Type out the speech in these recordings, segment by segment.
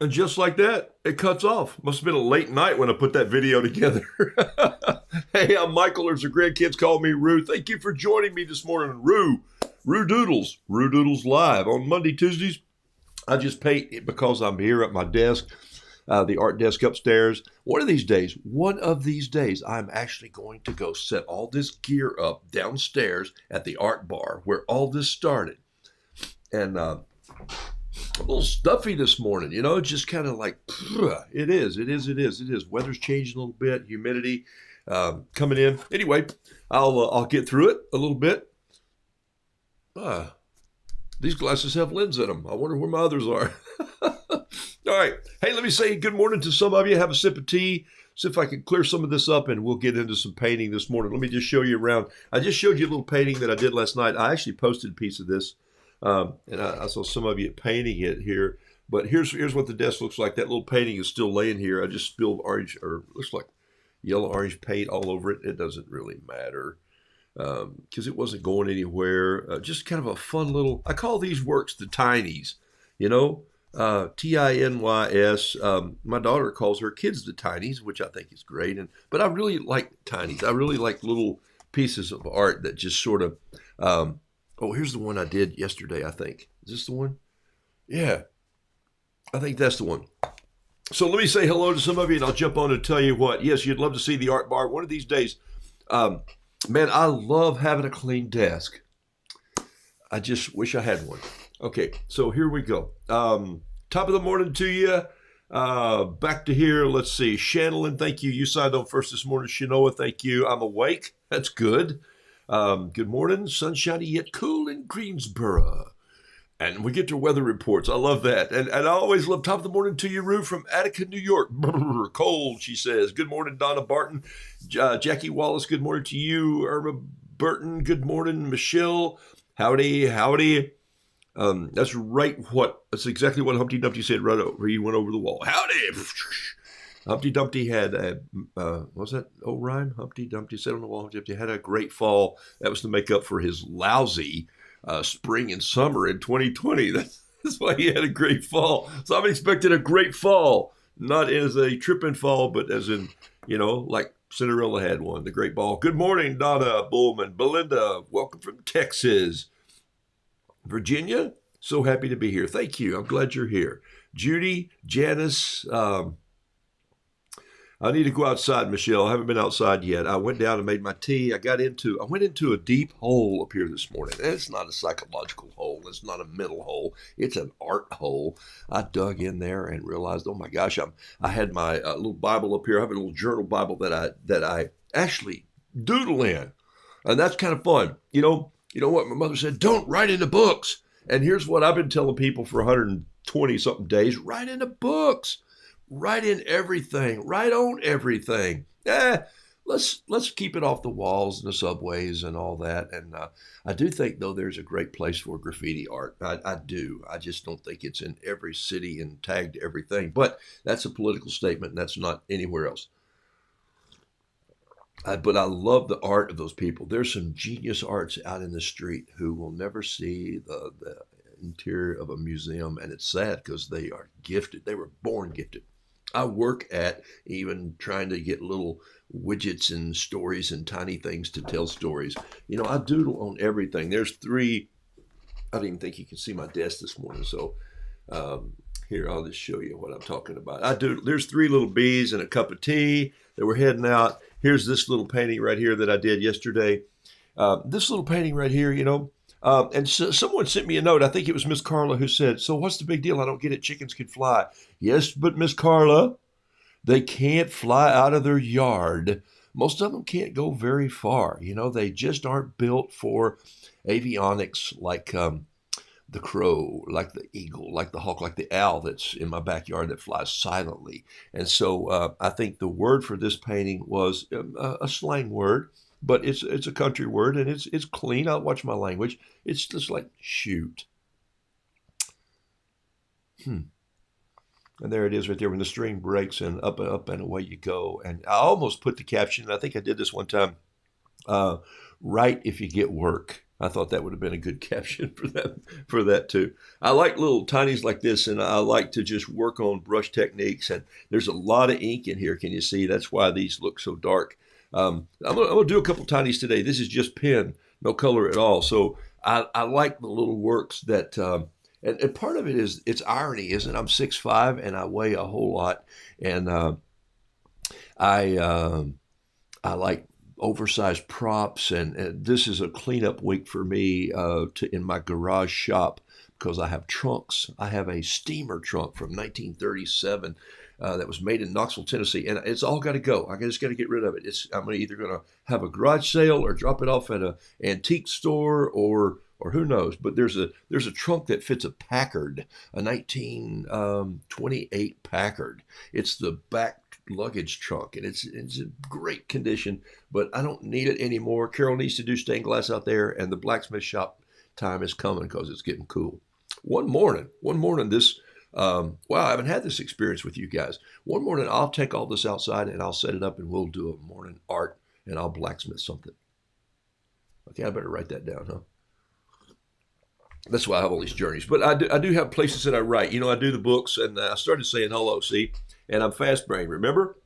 And just like that, it cuts off. Must have been a late night when I put that video together. Hey, I'm Michael. There's the grandkids call me Roo. Thank you for joining me this morning, Roo. Roodoodles Live on Monday, Tuesdays. I just paint because I'm here at my desk, the art desk upstairs. One of these days, I'm actually going to go set all this gear up downstairs at the art bar where all this started. And a little stuffy this morning, just kind of like, it is. Weather's changing a little bit, humidity coming in. Anyway, I'll get through it a little bit. These glasses have lens in them. I wonder where my others are. All right. Hey, let me say good morning to some of you. Have a sip of tea. See if I can clear some of this up, and we'll get into some painting this morning. Let me just show you around. I just showed you a little painting that I did last night. I actually posted a piece of this. And I saw some of you painting it here, but here's what the desk looks like. That little painting is still laying here. I just spilled orange, or looks like yellow orange paint all over it. It doesn't really matter because it wasn't going anywhere. Just kind of a fun little, I call these works the tinies, TINYS. My daughter calls her kids the tinies, which I think is great. But I really like tinies. I really like little pieces of art that just sort of, oh, here's the one I did yesterday, I think. Is this the one? Yeah, I think that's the one. So let me say hello to some of you, and I'll jump on and tell you what. Yes, you'd love to see the art bar one of these days. Man, I love having a clean desk. I just wish I had one. Okay, so here we go. Top of the morning to you. Back to here. Let's see. Shannon, thank you. You signed on first this morning. Shanoa, thank you. I'm awake. That's good. Good morning, sunshiny yet cool in Greensboro. And we get to weather reports. I love that. And I always love top of the morning to you, Roo, from Attica, New York. Brr, cold, she says. Good morning, Donna Barton. Jackie Wallace, good morning to you. Irma Burton, good morning. Michelle, howdy. That's exactly what Humpty Dumpty said right over. He went over the wall. Howdy. Humpty Dumpty had what was that old rhyme? Humpty Dumpty sat on the wall. Humpty Dumpty had a great fall. That was to make up for his lousy spring and summer in 2020. That's why he had a great fall. So I'm expecting a great fall, not as a trip and fall, but as in, like Cinderella had one, the great ball. Good morning, Donna Bullman. Belinda, welcome from Texas. Virginia, so happy to be here. Thank you. I'm glad you're here. Judy, Janice, I need to go outside, Michelle. I haven't been outside yet. I went down and made my tea. I went into a deep hole up here this morning. And it's not a psychological hole. It's not a mental hole. It's an art hole. I dug in there and realized, oh my gosh, I had my little Bible up here. I have a little journal Bible that I actually doodle in. And that's kind of fun. You know what? My mother said, don't write into books. And here's what I've been telling people for 120 something days. Write into books. Write in everything. Write on everything. Let's keep it off the walls and the subways and all that. And I do think, though, there's a great place for graffiti art. I do. I just don't think it's in every city and tagged everything. But that's a political statement, and that's not anywhere else. But I love the art of those people. There's some genius arts out in the street who will never see the interior of a museum, and it's sad because they are gifted. They were born gifted. I work at even trying to get little widgets and stories and tiny things to tell stories. I doodle on everything. There's three. I didn't even think you could see my desk this morning, so here, I'll just show you what I'm talking about. There's three little bees and a cup of tea that were heading out. Here's this little painting right here that I did yesterday. This little painting right here, and so someone sent me a note. I think it was Miss Carla who said, so what's the big deal? I don't get it. Chickens can fly. Yes, but Miss Carla, they can't fly out of their yard. Most of them can't go very far. They just aren't built for avionics like the crow, like the eagle, like the hawk, like the owl that's in my backyard that flies silently. And so I think the word for this painting was a slang word, but it's a country word, and it's clean. I'll watch my language. It's just like shoot. And there it is right there when the string breaks and up and away you go. And I almost put the caption, I think I did this one time, write if you get work. I thought that would have been a good caption for that too. I like little tinies like this, and I like to just work on brush techniques. And there's a lot of ink in here. Can you see? That's why these look so dark. I'm gonna do a couple tinies today. This is just pen, no color at all. So I like the little works that. And part of it is it's irony, isn't it? I'm 6'5" and I weigh a whole lot, and I like oversized props, and this is a cleanup week for me in my garage shop because I have trunks. I have a steamer trunk from 1937 that was made in Knoxville, Tennessee, and it's all got to go. I just got to get rid of it. I'm either going to have a garage sale or drop it off at an antique store or who knows. But there's a trunk that fits a Packard, a 1928 Packard. It's the back luggage trunk, and it's in great condition, but I don't need it anymore. Carol needs to do stained glass out there, and the blacksmith shop time is coming because it's getting cool. One morning, this, wow, I haven't had this experience with you guys. One morning, I'll take all this outside and I'll set it up, and we'll do a morning art, and I'll blacksmith something. Okay, I better write that down, huh? That's why I have all these journeys. But I do have places that I write. I do the books, and I started saying hello, see? And I'm fast brain. Remember?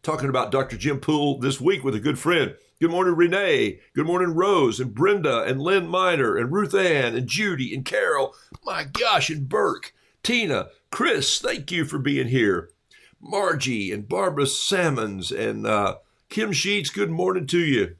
Talking about Dr. Jim Poole this week with a good friend. Good morning, Renee. Good morning, Rose and Brenda and Lynn Miner and Ruth Ann and Judy and Carol. My gosh, and Burke, Tina, Chris, thank you for being here. Margie and Barbara Sammons and Kim Sheets, good morning to you.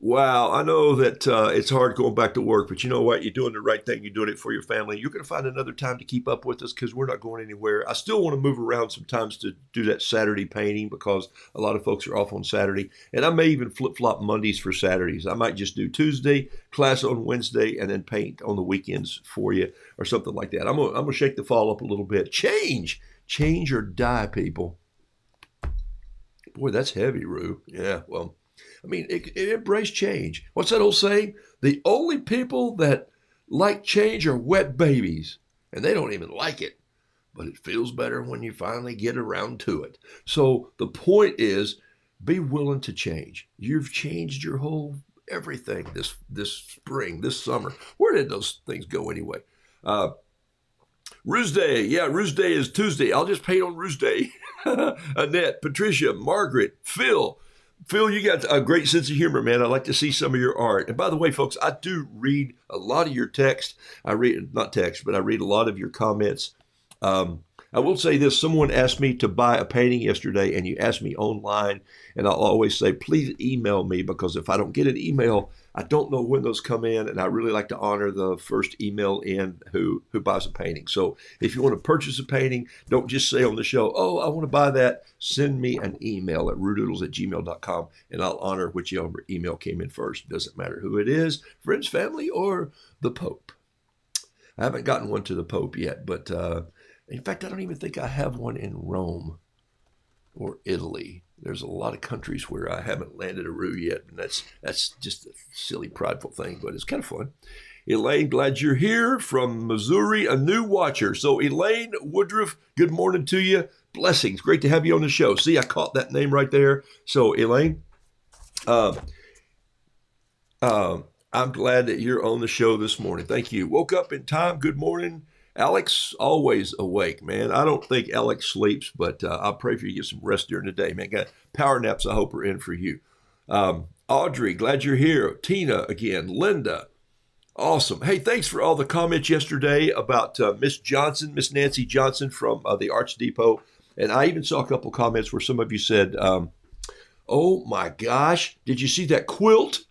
Wow, I know that it's hard going back to work, but you know what? You're doing the right thing. You're doing it for your family. You're going to find another time to keep up with us because we're not going anywhere. I still want to move around sometimes to do that Saturday painting because a lot of folks are off on Saturday. And I may even flip-flop Mondays for Saturdays. I might just do Tuesday, class on Wednesday, and then paint on the weekends for you or something like that. I'm gonna shake the fall up a little bit. Change or die, people. Boy, that's heavy, Rue. Yeah, well. I mean, it embrace change. What's that old saying? The only people that like change are wet babies, and they don't even like it. But it feels better when you finally get around to it. So the point is, be willing to change. You've changed your whole everything this spring, this summer. Where did those things go anyway? Ruse Day. Yeah, Ruse Day is Tuesday. I'll just paint on Ruse Day. Annette, Patricia, Margaret, Phil. Phil, you got a great sense of humor, man. I like to see some of your art. And by the way, folks, I do read a lot of your text. I read, not text, but I read a lot of your comments. I will say this. Someone asked me to buy a painting yesterday, and you asked me online. And I'll always say, please email me, because if I don't get an email, I don't know when those come in. And I really like to honor the first email in who buys a painting. So if you want to purchase a painting, don't just say on the show, oh, I want to buy that. Send me an email at roodoodles@gmail.com, and I'll honor whichever email came in first. Doesn't matter who it is, friends, family, or the Pope. I haven't gotten one to the Pope yet, but in fact, I don't even think I have one in Rome or Italy. There's a lot of countries where I haven't landed a roux yet, and that's just a silly, prideful thing, but it's kind of fun. Elaine, glad you're here from Missouri, a new watcher. So Elaine Woodruff, good morning to you. Blessings. Great to have you on the show. See, I caught that name right there. So Elaine, I'm glad that you're on the show this morning. Thank you. Woke up in time. Good morning. Alex, always awake, man. I don't think Alex sleeps, but I'll pray for you to get some rest during the day, man. Got power naps, I hope, are in for you. Audrey, glad you're here. Tina, again. Linda, awesome. Hey, thanks for all the comments yesterday about Miss Nancy Johnson from the Arts Depot. And I even saw a couple comments where some of you said, oh my gosh, did you see that quilt?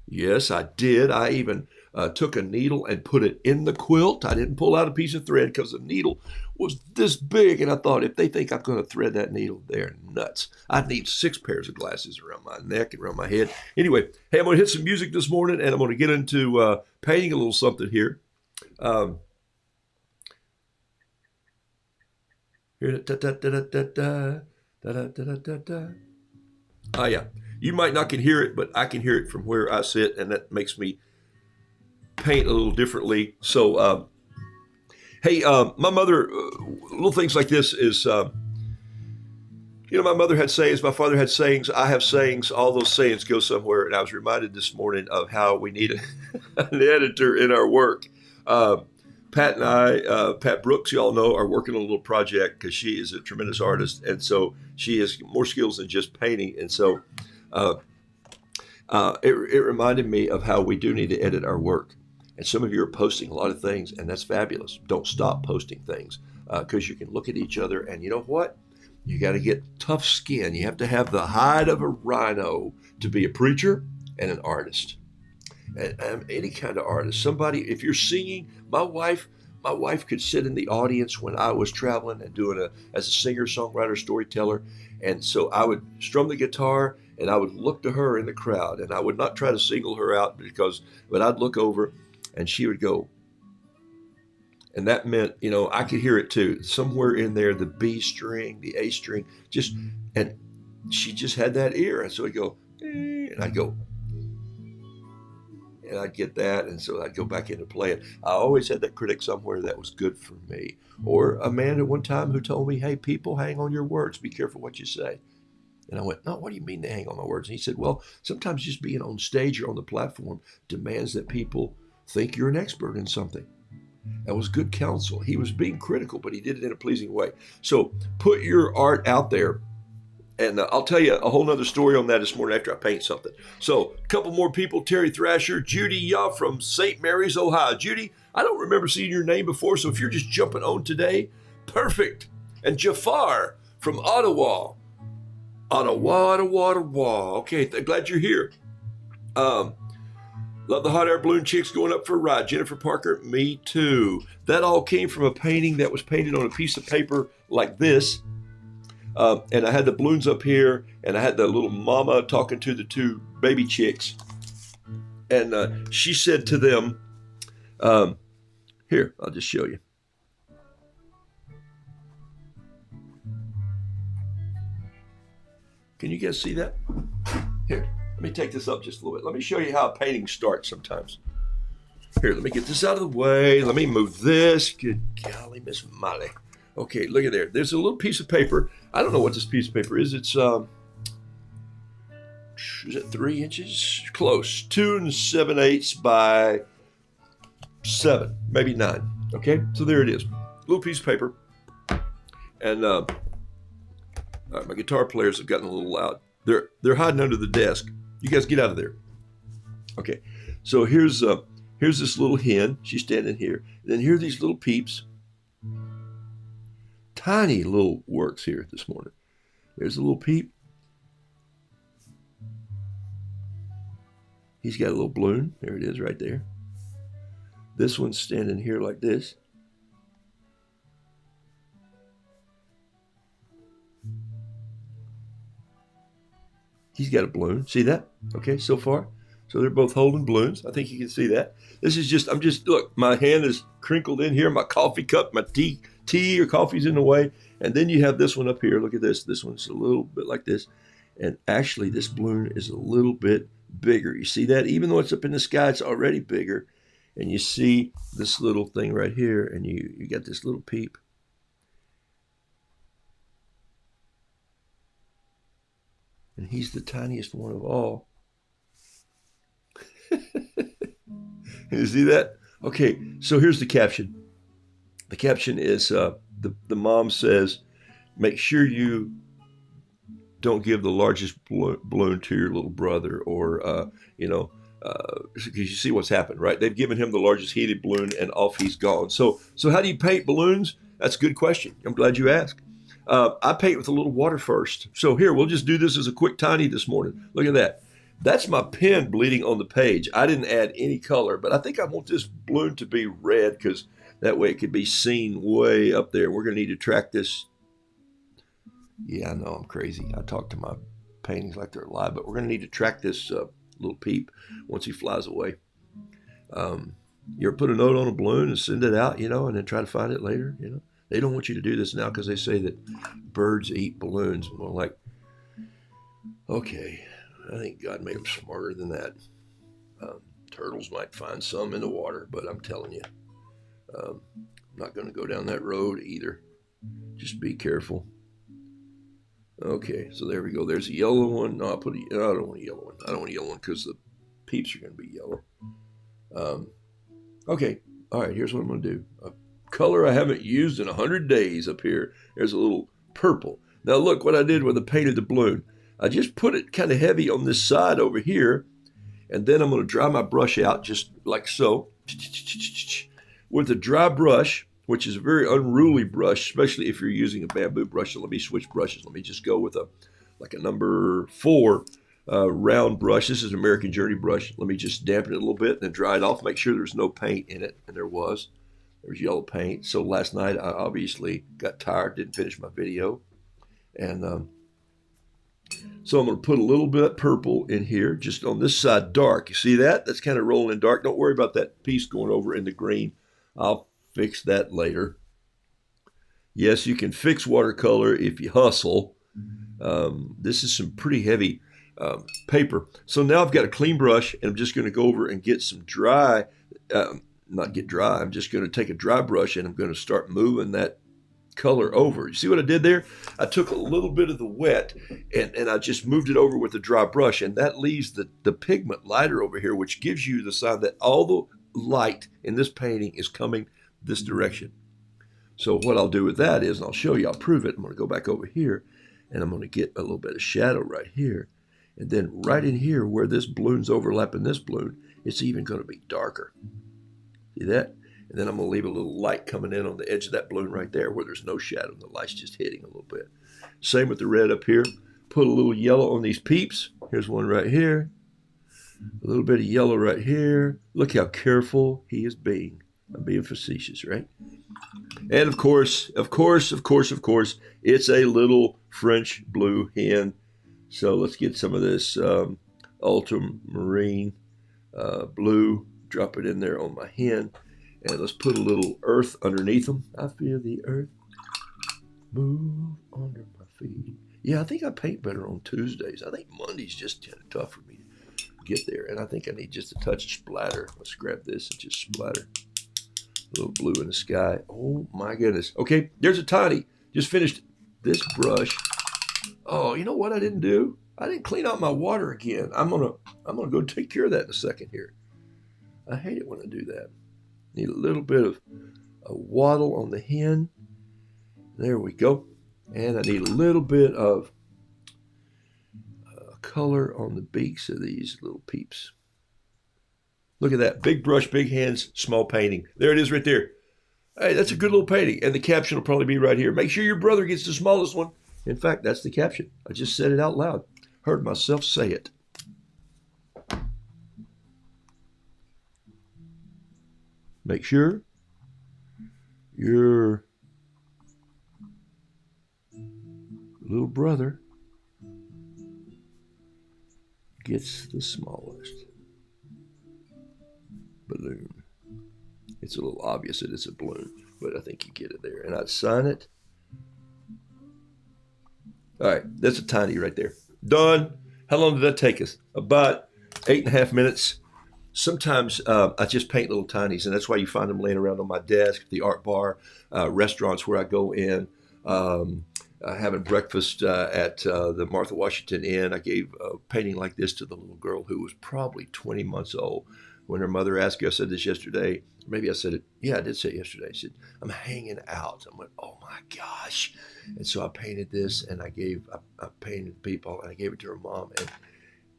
Yes, I did. I even took a needle and put it in the quilt. I didn't pull out a piece of thread because the needle was this big. And I thought, if they think I'm going to thread that needle, they're nuts. I'd need 6 pairs of glasses around my neck and around my head. Anyway, hey, I'm going to hit some music this morning, and I'm going to get into painting a little something here. Oh, yeah. You might not can hear it, but I can hear it from where I sit, and that makes me paint a little differently. So, hey, my mother, little things like this is, You know, my mother had sayings, my father had sayings, I have sayings, all those sayings go somewhere. And I was reminded this morning of how we need an editor in our work. Uh, Pat and I, Pat Brooks, you all know, are working on a little project because she is a tremendous artist. And so she has more skills than just painting. And so uh, it reminded me of how we do need to edit our work. And some of you are posting a lot of things, and that's fabulous. Don't stop posting things because you can look at each other, and you know what? You got to get tough skin. You have to have the hide of a rhino to be a preacher and an artist, and any kind of artist. Somebody, if you're singing, my wife could sit in the audience when I was traveling and doing as a singer, songwriter, storyteller, and so I would strum the guitar and I would look to her in the crowd, and I would not try to single her out but I'd look over, and she would go. And that meant, you know, I could hear it too. Somewhere in there, the B string, the A string, and she just had that ear. And so I'd go, and I'd go, and I'd get that. And so I'd go back into playing. I always had that critic somewhere that was good for me. Or a man at one time who told me, hey, people, hang on your words. Be careful what you say. And I went, no, what do you mean to hang on my words? And he said, well, sometimes just being on stage or on the platform demands that people think you're an expert in something. That was good counsel. He was being critical, but he did it in a pleasing way. So put your art out there. And I'll tell you a whole nother story on that this morning after I paint something. So a couple more people, Terry Thrasher, Judy Yaw from St. Mary's, Ohio. Judy, I don't remember seeing your name before, so if you're just jumping on today, perfect. And Jafar from Ottawa. Ottawa. Okay, glad you're here. Love the hot air balloon chicks going up for a ride. Jennifer Parker, me too. That all came from a painting that was painted on a piece of paper like this. And I had the balloons up here, and I had the little mama talking to the two baby chicks. And she said to them, here, I'll just show you. Can you guys see that? Here. Let me take this up just a little bit. Let me show you how a painting starts sometimes. Here, let me get this out of the way. Let me move this. Good golly, Miss Molly. Okay, look at there. There's a little piece of paper. I don't know what this piece of paper is. It's, is it 3 inches? Close. 2 7/8 by 7, maybe 9. Okay, so there it is. Little piece of paper. And my guitar players have gotten a little loud. They're hiding under the desk. You guys get out of there. Okay, so here's this little hen. She's standing here. And then here are these little peeps. Tiny little works here this morning. There's a little peep. He's got a little balloon. There it is right there. This one's standing here like this. He's got a balloon. See that? Okay, so far. So they're both holding balloons. I think you can see that. This is just, look, my hand is crinkled in here. My coffee cup, my tea or coffee's in the way. And then you have this one up here. Look at this. This one's a little bit like this. And actually, this balloon is a little bit bigger. You see that? Even though it's up in the sky, it's already bigger. And you see this little thing right here. And you got this little peep. And he's the tiniest one of all. You see that? Okay, so here's the caption. The caption is the mom says, make sure you don't give the largest balloon to your little brother, or, because you see what's happened, right? They've given him the largest heated balloon and off he's gone. So how do you paint balloons? That's a good question. I'm glad you asked. I paint with a little water first. So here, we'll just do this as a quick tiny this morning. Look at that. That's my pen bleeding on the page. I didn't add any color, but I think I want this balloon to be red because that way it could be seen way up there. We're going to need to track this. Yeah, I know I'm crazy. I talk to my paintings like they're alive, but we're going to need to track this little peep once he flies away. You ever put a note on a balloon and send it out, and then try to find it later, They don't want you to do this now because they say that birds eat balloons. Well, like, okay, I think God made them smarter than that. Turtles might find some in the water, but I'm telling you, I'm not going to go down that road either. Just be careful. Okay, so there we go. There's a yellow one. No, I don't want a yellow one. I don't want a yellow one because the peeps are going to be yellow. Um, okay, all right, here's what I'm going to do. A color I haven't used in 100 days up here. There's a little purple. Now look what I did with the painted doubloon. I just put it kind of heavy on this side over here, and then I'm going to dry my brush out just like so. With a dry brush, which is a very unruly brush, especially if you're using a bamboo brush. So let me switch brushes. Let me just go with a number 4 round brush. This is an American Journey brush. Let me just dampen it a little bit and then dry it off. Make sure there's no paint in it, and there was. There was yellow paint. So last night I obviously got tired, didn't finish my video, and so I'm going to put a little bit purple in here, just on this side dark. You see that? That's kind of rolling in dark. Don't worry about that piece going over in the green. I'll fix that later. Yes, you can fix watercolor if you hustle. This is some pretty heavy paper. So now I've got a clean brush, and I'm just going to go over and get some dry, not get dry, I'm just going to take a dry brush, and I'm going to start moving that color over. You see what I did there? I took a little bit of the wet and I just moved it over with a dry brush, and that leaves the pigment lighter over here, which gives you the sign that all the light in this painting is coming this direction. So what I'll do with that is, and I'll show you, I'll prove it. I'm going to go back over here, and I'm going to get a little bit of shadow right here. And then right in here where this balloon's overlapping this balloon, it's even going to be darker. See that? And then I'm going to leave a little light coming in on the edge of that balloon right there where there's no shadow. The light's just hitting a little bit. Same with the red up here. Put a little yellow on these peeps. Here's one right here. A little bit of yellow right here. Look how careful he is being. I'm being facetious, right? And of course, it's a little French blue hen. So let's get some of this ultramarine blue. Drop it in there on my hen. And let's put a little earth underneath them. I feel the earth move under my feet. Yeah, I think I paint better on Tuesdays. I think Monday's just kind of tough for me to get there. And I think I need just a touch of splatter. Let's grab this and just splatter. A little blue in the sky. Oh my goodness. Okay, there's a tiny. Just finished this brush. Oh, you know what I didn't do? I didn't clean out my water again. I'm gonna go take care of that in a second here. I hate it when I do that. Need a little bit of a wattle on the hen. There we go. And I need a little bit of color on the beaks of these little peeps. Look at that. Big brush, big hands, small painting. There it is right there. Hey, that's a good little painting. And the caption will probably be right here. Make sure your brother gets the smallest one. In fact, that's the caption. I just said it out loud. Heard myself say it. Make sure your little brother gets the smallest balloon. It's a little obvious that it's a balloon, but I think you get it there. And I'd sign it. All right, that's a tiny right there. Done. How long did that take us? About 8.5 minutes. Sometimes I just paint little tinies, and that's why you find them laying around on my desk, the art bar, restaurants where I go in, having breakfast at the Martha Washington Inn. I gave a painting like this to the little girl who was probably 20 months old. When her mother asked her, I said this yesterday, maybe I said it, yeah, I did say it yesterday. I said, I'm hanging out. I went, oh my gosh. And so I painted this, and I painted people, and I gave it to her mom,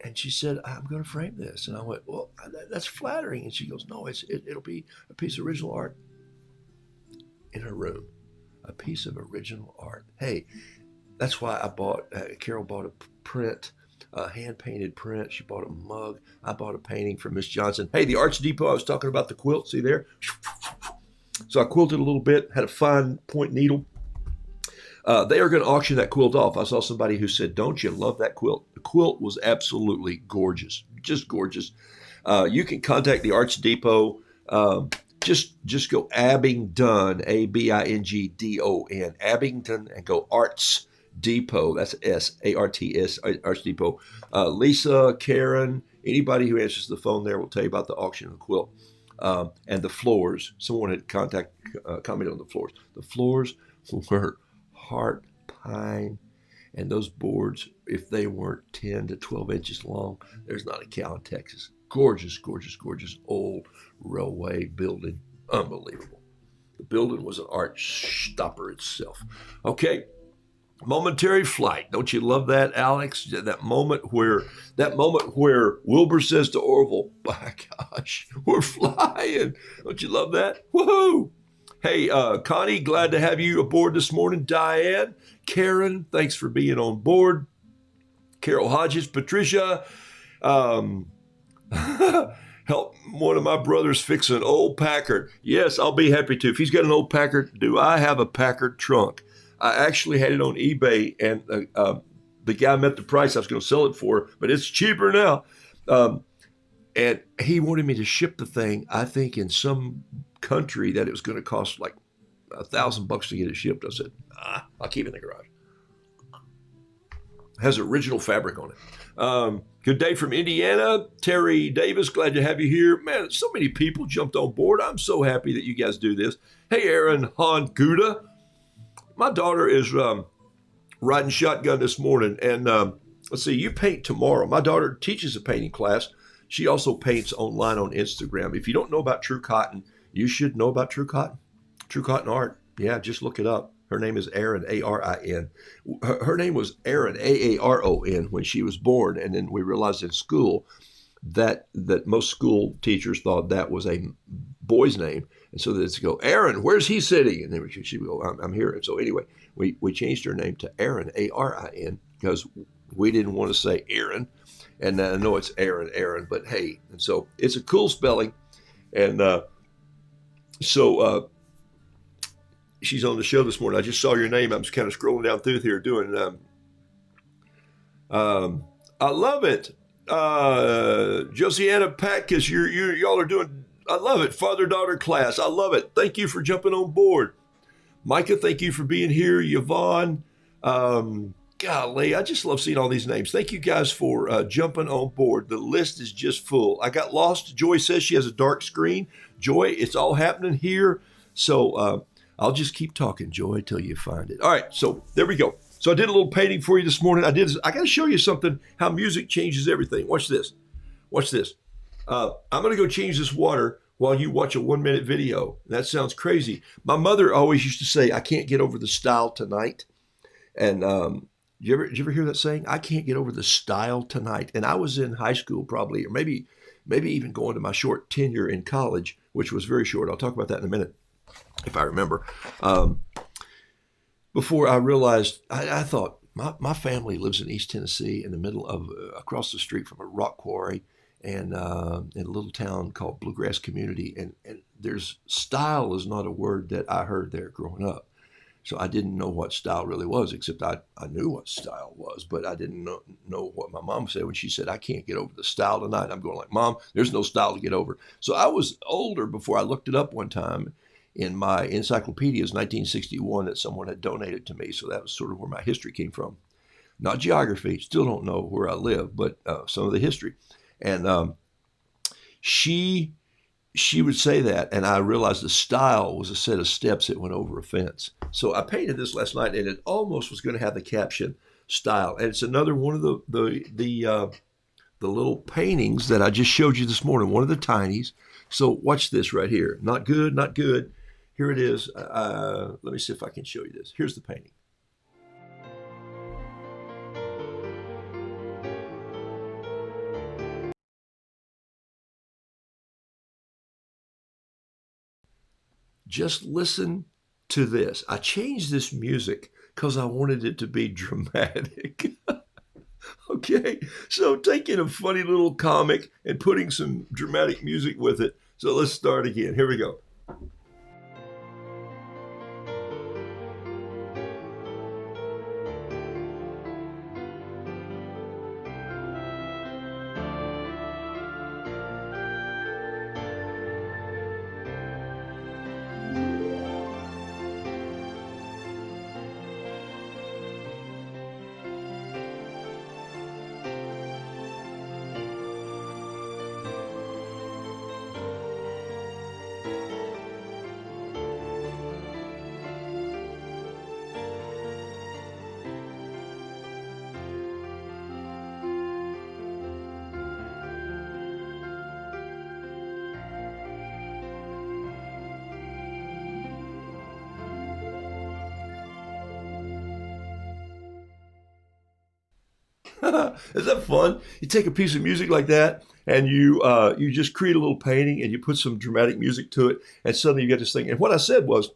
and she said, I'm going to frame this. And I went, well, that's flattering. And she goes, no, it'll be a piece of original art in her room. A piece of original art. Hey, that's why Carol bought a print, a hand-painted print. She bought a mug. I bought a painting from Miss Johnson. Hey, the Arts Depot, I was talking about the quilt. See there? So I quilted a little bit, had a fine point needle. They are going to auction that quilt off. I saw somebody who said, don't you love that quilt? The quilt was absolutely gorgeous, just gorgeous. You can contact the Arts Depot. Just go Abingdon, Abingdon, Abingdon, and go Arts Depot. That's S-A-R-T-S, Arts Depot. Lisa, Karen, anybody who answers the phone there will tell you about the auction of the quilt. And the floors. Someone had commented on the floors. The floors were heart pine, And those boards, if they weren't 10 to 12 inches long, there's not a cow in Texas. Gorgeous, gorgeous, gorgeous old railway building. Unbelievable. The building was an art stopper itself. Okay, momentary flight. Don't you love that, Alex? That moment where Wilbur says to Orville, "My gosh, we're flying." Don't you love that? Woohoo! Hey, Connie, glad to have you aboard this morning. Diane, Karen, thanks for being on board. Carol Hodges, Patricia, um, help one of my brothers fix an old Packard. Yes, I'll be happy to. If he's got an old Packard, do I have a Packard trunk? I actually had it on eBay, and the guy met the price I was going to sell it for, but it's cheaper now. And he wanted me to ship the thing, I think, in some country that it was going to cost like $1,000 to get it shipped. I said, I'll keep it in the garage. It has original fabric on it. Good day from Indiana. Terry Davis, glad to have you here. Man, so many people jumped on board. I'm so happy that you guys do this. Hey, Aaron Han Gouda. My daughter is riding shotgun this morning. And let's see, you paint tomorrow. My daughter teaches a painting class. She also paints online on Instagram. If you don't know about True Cotton, you should know about True Cotton. True Cotton Art. Yeah, just look it up. Her name is Erin, A-R-I-N. Her name was Erin, A-A-R-O-N, when she was born. And then we realized in school that most school teachers thought that was a boy's name. And so they'd go, Erin, where's he sitting? And then she would go, I'm here. And so anyway, we changed her name to Erin, A-R-I-N, because we didn't want to say Erin. And I know it's Aaron, but hey. And so it's a cool spelling. And she's on the show this morning. I just saw your name. I'm just kind of scrolling down through here doing. I love it, Josiana Pack, because y'all are doing. I love it, father-daughter class. I love it. Thank you for jumping on board, Micah. Thank you for being here, Yvonne. Golly, I just love seeing all these names. Thank you guys for jumping on board. The list is just full. I got lost. Joy says she has a dark screen. Joy, it's all happening here. So I'll just keep talking, Joy, till you find it. All right, so there we go. So I did a little painting for you this morning. I got to show you something, how music changes everything. Watch this. Watch this. I'm going to go change this water while you watch a 1-minute video. That sounds crazy. My mother always used to say, I can't get over the style tonight. And you ever hear that saying? I can't get over the style tonight. And I was in high school probably, or maybe even going to my short tenure in college, which was very short. I'll talk about that in a minute, if I remember. Before I realized, I thought my family lives in East Tennessee, in the middle of across the street from a rock quarry, and in a little town called Bluegrass Community. And there's style is not a word that I heard there growing up. So I didn't know what style really was, except I knew what style was, but I didn't know what my mom said when she said, I can't get over the style tonight. I'm going like, Mom, there's no style to get over. So I was older before I looked it up one time in my encyclopedias, 1961, that someone had donated to me. So that was sort of where my history came from. Not geography, still don't know where I live, but some of the history. And she would say that, and I realized the style was a set of steps that went over a fence. So I painted this last night, and it almost was going to have the caption "style." And it's another one of the little paintings that I just showed you this morning, one of the tinies. So watch this right here. Not good, not good. Here it is. Let me see if I can show you this. Here's the painting. Just listen to this. I changed this music because I wanted it to be dramatic. Okay, so taking a funny little comic and putting some dramatic music with it. So let's start again. Here we go. Is that fun? You take a piece of music like that and you just create a little painting and you put some dramatic music to it, and suddenly you get this thing. And what I said was,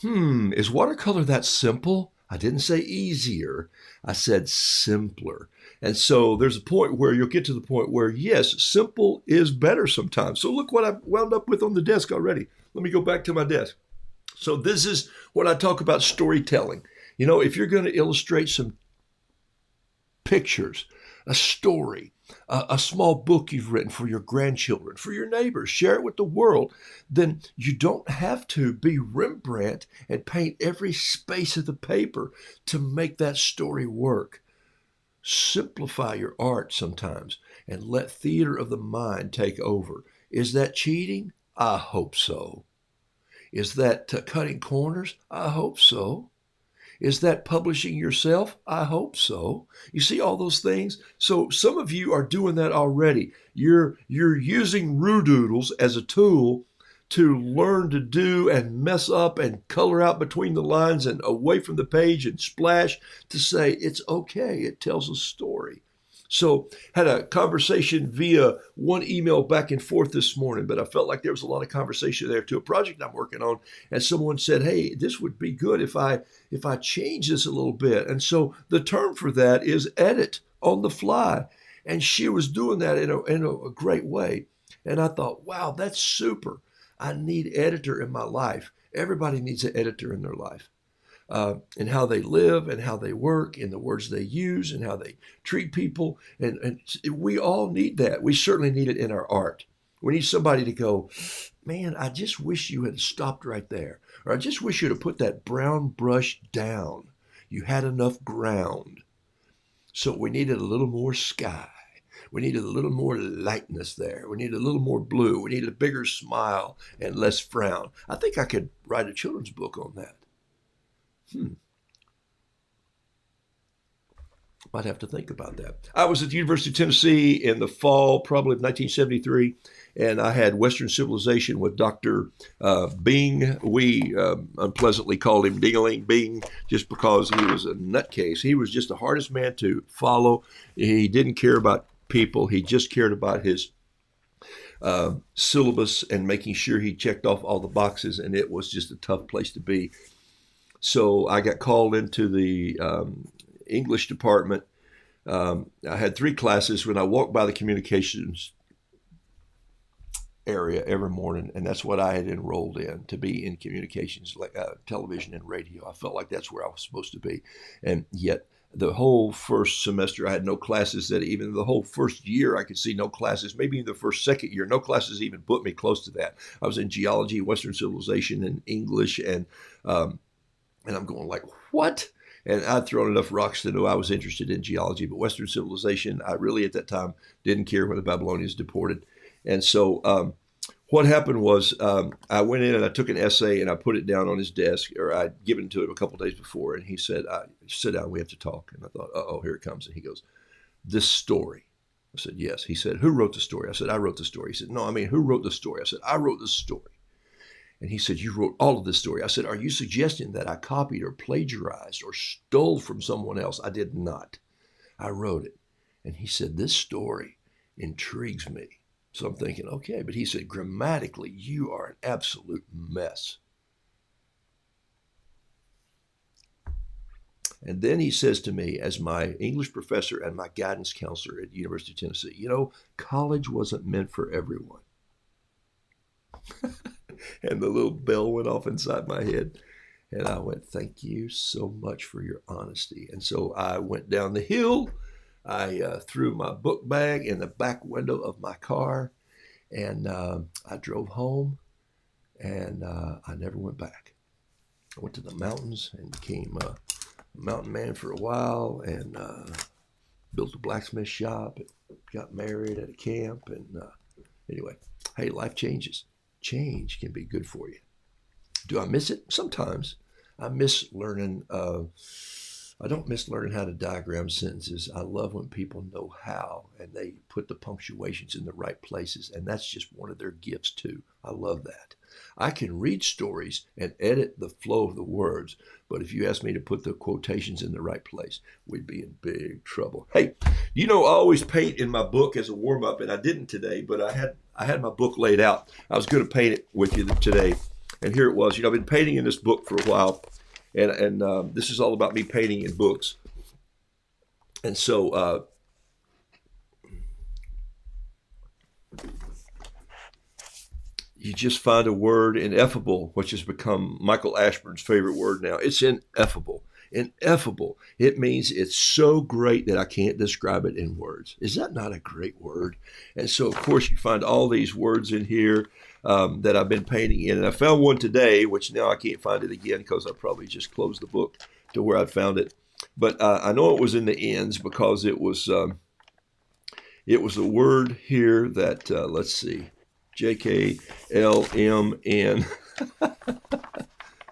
is watercolor that simple? I didn't say easier. I said simpler. And so there's a point where you'll get to the point where, yes, simple is better sometimes. So look what I wound up with on the desk already. Let me go back to my desk. So this is what I talk about storytelling. You know, if you're going to illustrate some pictures, a story, a small book you've written for your grandchildren, for your neighbors, share it with the world, then you don't have to be Rembrandt and paint every space of the paper to make that story work. Simplify your art sometimes and let theater of the mind take over. Is that cheating? I hope so. Is that cutting corners? I hope so. Is that publishing yourself? I hope so. You see all those things? So some of you are doing that already. You're using Roodoodles as a tool to learn to do and mess up and color out between the lines and away from the page and splash to say it's okay. It tells a story. So had a conversation via one email back and forth this morning, but I felt like there was a lot of conversation there to a project I'm working on. And someone said, hey, this would be good if I change this a little bit. And so the term for that is edit on the fly. And she was doing that in a great way. And I thought, wow, that's super. I need editor in my life. Everybody needs an editor in their life. And how they live and how they work and the words they use and how they treat people. And we all need that. We certainly need it in our art. We need somebody to go, man, I just wish you had stopped right there. Or I just wish you had put that brown brush down. You had enough ground. So we needed a little more sky. We needed a little more lightness there. We needed a little more blue. We needed a bigger smile and less frown. I think I could write a children's book on that. Might have to think about that. I was at the University of Tennessee in the fall, probably of 1973, and I had Western Civilization with Dr. Bing. We unpleasantly called him Ding-a-ling Bing just because he was a nutcase. He was just the hardest man to follow. He didn't care about people. He just cared about his syllabus and making sure he checked off all the boxes, and it was just a tough place to be. So I got called into the English department. I had 3 classes when I walked by the communications area every morning, and that's what I had enrolled in, to be in communications, like television and radio. I felt like that's where I was supposed to be. And yet the whole first semester, I had no classes. That even the whole first year, I could see no classes. Maybe in the second year, no classes even put me close to that. I was in geology, Western civilization, and English, and I'm going like, what? And I'd thrown enough rocks to know I was interested in geology, but Western civilization, I really at that time didn't care when the Babylonians deported. And so what happened was I went in and I took an essay and I put it down on his desk, or I'd given it to him a couple of days before. And he said, sit down, we have to talk. And I thought, uh-oh, here it comes. And he goes, this story. I said, yes. He said, who wrote the story? I said, I wrote the story. He said, no, I mean, who wrote the story? I said, I wrote the story. And he said, you wrote all of this story. I said, are you suggesting that I copied or plagiarized or stole from someone else? I did not. I wrote it. And he said, this story intrigues me. So I'm thinking, okay. But he said, grammatically, you are an absolute mess. And then he says to me, as my English professor and my guidance counselor at the University of Tennessee, you know, college wasn't meant for everyone. And the little bell went off inside my head. And I went, thank you so much for your honesty. And so I went down the hill. I threw my book bag in the back window of my car. And I drove home. And I never went back. I went to the mountains and became a mountain man for a while. And built a blacksmith shop. And got married at a camp. And anyway, hey, life changes. Change can be good for you. Do I miss it? Sometimes. I miss learning. I don't miss learning how to diagram sentences. I love when people know how and they put the punctuations in the right places. And that's just one of their gifts too. I love that. I can read stories and edit the flow of the words. But if you ask me to put the quotations in the right place, we'd be in big trouble. Hey, I always paint in my book as a warm up, and I didn't today, but I had my book laid out. I was going to paint it with you today, and here it was. I've been painting in this book for a while, and this is all about me painting in books. And so you just find a word, ineffable, which has become Michael Ashburn's favorite word now. It's ineffable. Ineffable. It means it's so great that I can't describe it in words. Is that not a great word? And so, of course, you find all these words in here that I've been painting in. And I found one today, which now I can't find it again because I probably just closed the book to where I found it. But I know it was in the ends because it was a word here that, let's see, JKLMN.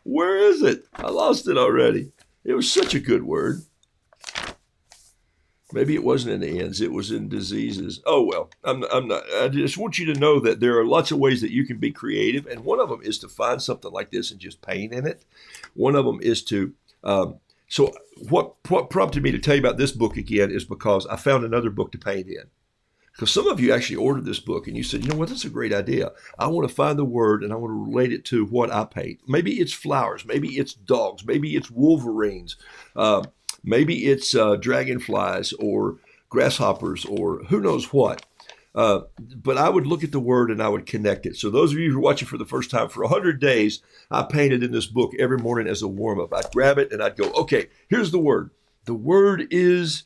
Where is it? I lost it already. It was such a good word. Maybe it wasn't in the ends. It was in diseases. Oh, well, I'm not. I just want you to know that there are lots of ways that you can be creative. And one of them is to find something like this and just paint in it. One of them is to, so what prompted me to tell you about this book again is because I found another book to paint in. Because some of you actually ordered this book and you said, you know what, that's a great idea. I want to find the word and I want to relate it to what I paint. Maybe it's flowers. Maybe it's dogs. Maybe it's wolverines. Maybe it's dragonflies or grasshoppers or who knows what. But I would look at the word and I would connect it. So those of you who are watching for the first time, for 100 days, I painted in this book every morning as a warm-up. I'd grab it and I'd go, okay, here's the word. The word is...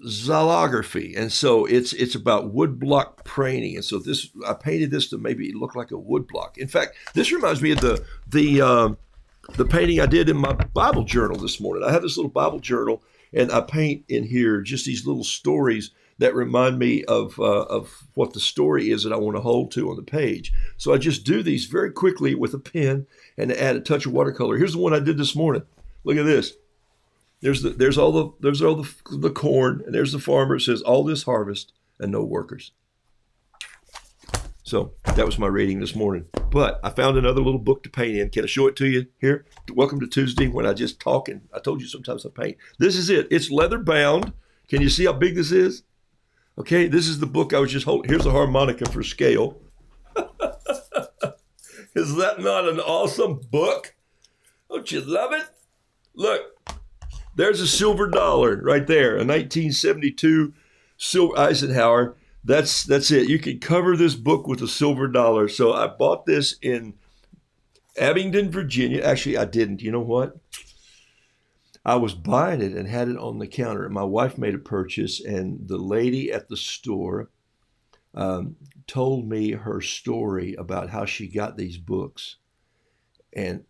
zoolography, and so it's about woodblock painting, and so I painted this to maybe look like a woodblock. In fact, this reminds me of the painting I did in my Bible journal this morning. I have this little Bible journal, and I paint in here just these little stories that remind me of what the story is that I want to hold to on the page. So I just do these very quickly with a pen and add a touch of watercolor. Here's the one I did this morning. Look at this. There's all the corn, and there's the farmer. It says all this harvest and no workers. So that was my reading this morning. But I found another little book to paint in. Can I show it to you here? Welcome to Tuesday when I just talk, and I told you sometimes I paint. This is it. It's leather bound. Can you see how big this is? Okay, this is the book I was just holding. Here's a harmonica for scale. Is that not an awesome book? Don't you love it? Look. There's a silver dollar right there, a 1972 silver Eisenhower. That's it. You can cover this book with a silver dollar. So I bought this in Abingdon, Virginia. Actually, I didn't. You know what? I was buying it and had it on the counter. And my wife made a purchase, and the lady at the store told me her story about how she got these books. And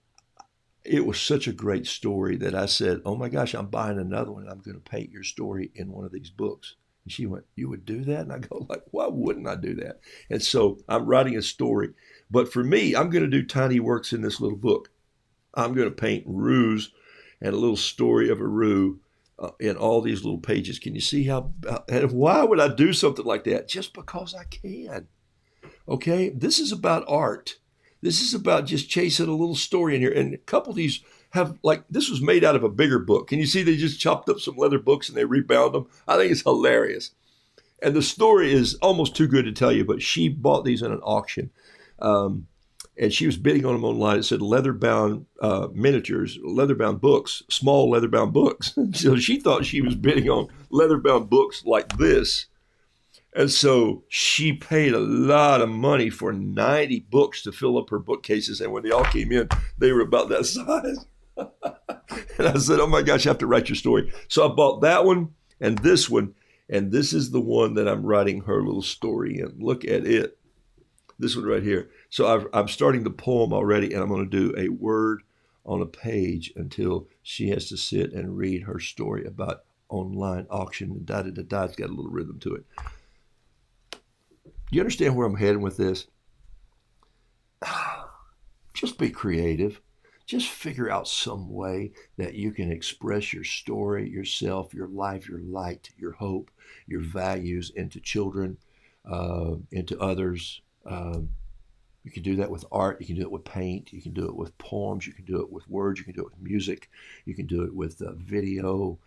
it was such a great story that I said, oh my gosh, I'm buying another one. I'm going to paint your story in one of these books. And she went, you would do that? And I go, like, why wouldn't I do that? And so I'm writing a story. But for me, I'm going to do tiny works in this little book. I'm going to paint roos and a little story of a roo in all these little pages. Can you see how, and why would I do something like that? Just because I can. Okay? This is about art. This is about just chasing a little story in here. And a couple of these have, like, this was made out of a bigger book. Can you see they just chopped up some leather books and they rebound them? I think it's hilarious. And the story is almost too good to tell you, but she bought these in an auction. And she was bidding on them online. It said leather-bound miniatures, leather-bound books, small leather-bound books. So she thought she was bidding on leather-bound books like this. And so she paid a lot of money for 90 books to fill up her bookcases. And when they all came in, they were about that size. And I said, oh my gosh, I have to write your story. So I bought that one and this one. And this is the one that I'm writing her little story in. Look at it. This one right here. So I'm starting the poem already, and I'm going to do a word on a page until she has to sit and read her story about online auction and da-da-da-da. It's got a little rhythm to it. You understand where I'm heading with this? Just be creative. Just figure out some way that you can express your story, yourself, your life, your light, your hope, your values into children. into others. You can do that with art. You can do it with paint. You can do it with poems. You can do it with words. You can do it with music. You can do it with video,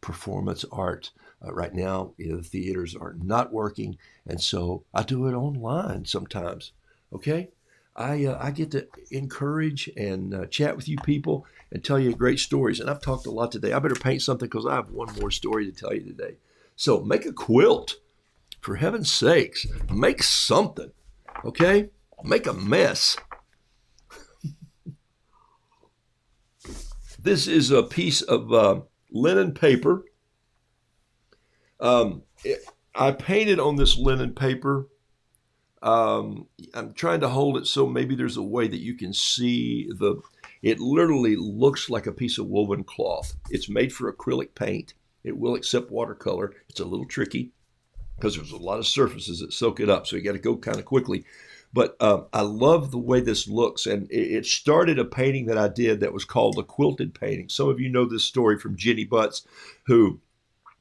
performance art. Right now, the theaters are not working, and so I do it online sometimes. Okay, I get to encourage and chat with you people and tell you great stories. And I've talked a lot today. I better paint something because I have one more story to tell you today. So make a quilt, for heaven's sakes. Make something. Okay? Make a mess. This is a piece of linen paper. I painted on this linen paper. I'm trying to hold it so maybe there's a way that you can see it literally looks like a piece of woven cloth. It's made for acrylic paint. It will accept watercolor. It's a little tricky because there's a lot of surfaces that soak it up, so you got to go kind of quickly. But I love the way this looks, and it started a painting that I did that was called a quilted painting. Some of you know this story from Jenny Butts, who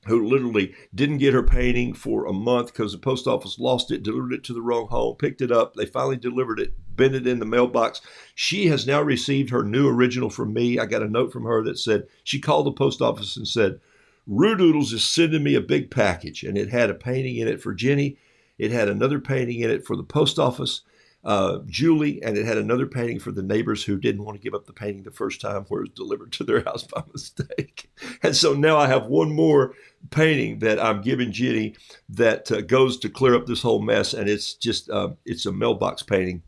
literally didn't get her painting for a month because the post office lost it, delivered it to the wrong home, picked it up. They finally delivered it, bent it in the mailbox. She has now received her new original from me. I got a note from her that said, she called the post office and said, Roodoodles is sending me a big package, and it had a painting in it for Jenny. It had another painting in it for the post office, Julie, and it had another painting for the neighbors who didn't want to give up the painting the first time where it was delivered to their house by mistake. And so now I have one more painting that I'm giving Jenny that goes to clear up this whole mess, and it's just it's a mailbox painting.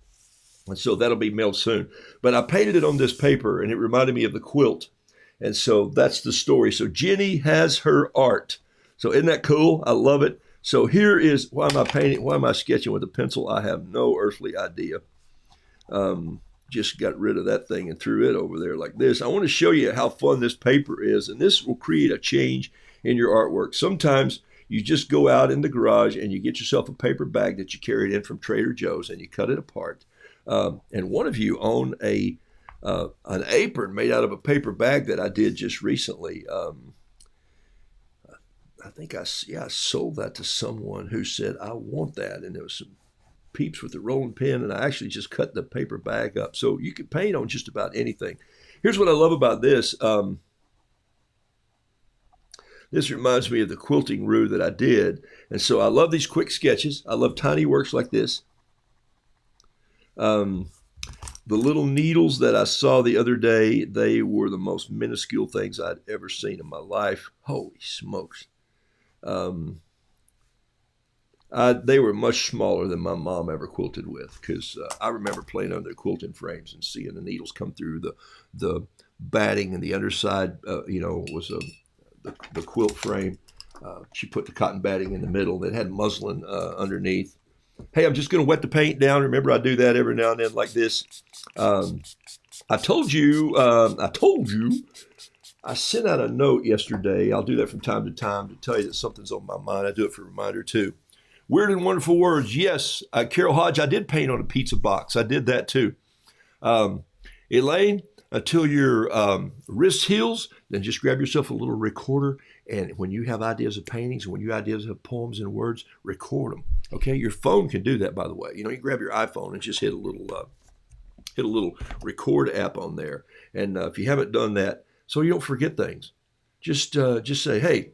And so that'll be mailed soon. But I painted it on this paper, and it reminded me of the quilt. And so that's the story. So Jenny has her art. So isn't that cool? I love it. So here is, why am I painting? Why am I sketching with a pencil? I have no earthly idea. Just got rid of that thing and threw it over there like this. I want to show you how fun this paper is, and this will create a change in your artwork. Sometimes you just go out in the garage and you get yourself a paper bag that you carried in from Trader Joe's and you cut it apart. And one of you own an apron made out of a paper bag that I did just recently. I think I sold that to someone who said, I want that. And there was some peeps with the rolling pin, and I actually just cut the paper bag up. So you can paint on just about anything. Here's what I love about this. This reminds me of the quilting roux that I did. And so I love these quick sketches. I love tiny works like this. The little needles that I saw the other day, they were the most minuscule things I'd ever seen in my life. Holy smokes. They were much smaller than my mom ever quilted with, because I remember playing under quilting frames and seeing the needles come through the batting, and the underside, was the quilt frame. She put the cotton batting in the middle that had muslin underneath. Hey, I'm just going to wet the paint down. Remember, I do that every now and then like this. I told you, I sent out a note yesterday. I'll do that from time to time to tell you that something's on my mind. I do it for a reminder too. Weird and Wonderful Words. Yes, Carol Hodge, I did paint on a pizza box. I did that too. Elaine, until your wrist heals, then just grab yourself a little recorder. And when you have ideas of paintings, when you have ideas of poems and words, record them. Okay, your phone can do that, by the way. You grab your iPhone and just hit a little record app on there. And if you haven't done that, so you don't forget things, just say, hey,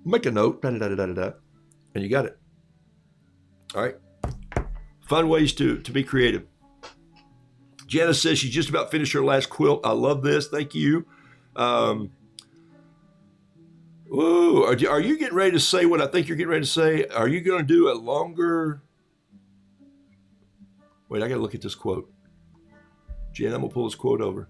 make a note, and you got it. All right. Find ways to be creative. Janice says she's just about finished her last quilt. I love this. Thank you. Ooh, are you getting ready to say what I think you're getting ready to say? Are you going to do a longer? Wait, I got to look at this quote. Jen, I'm going to pull this quote over.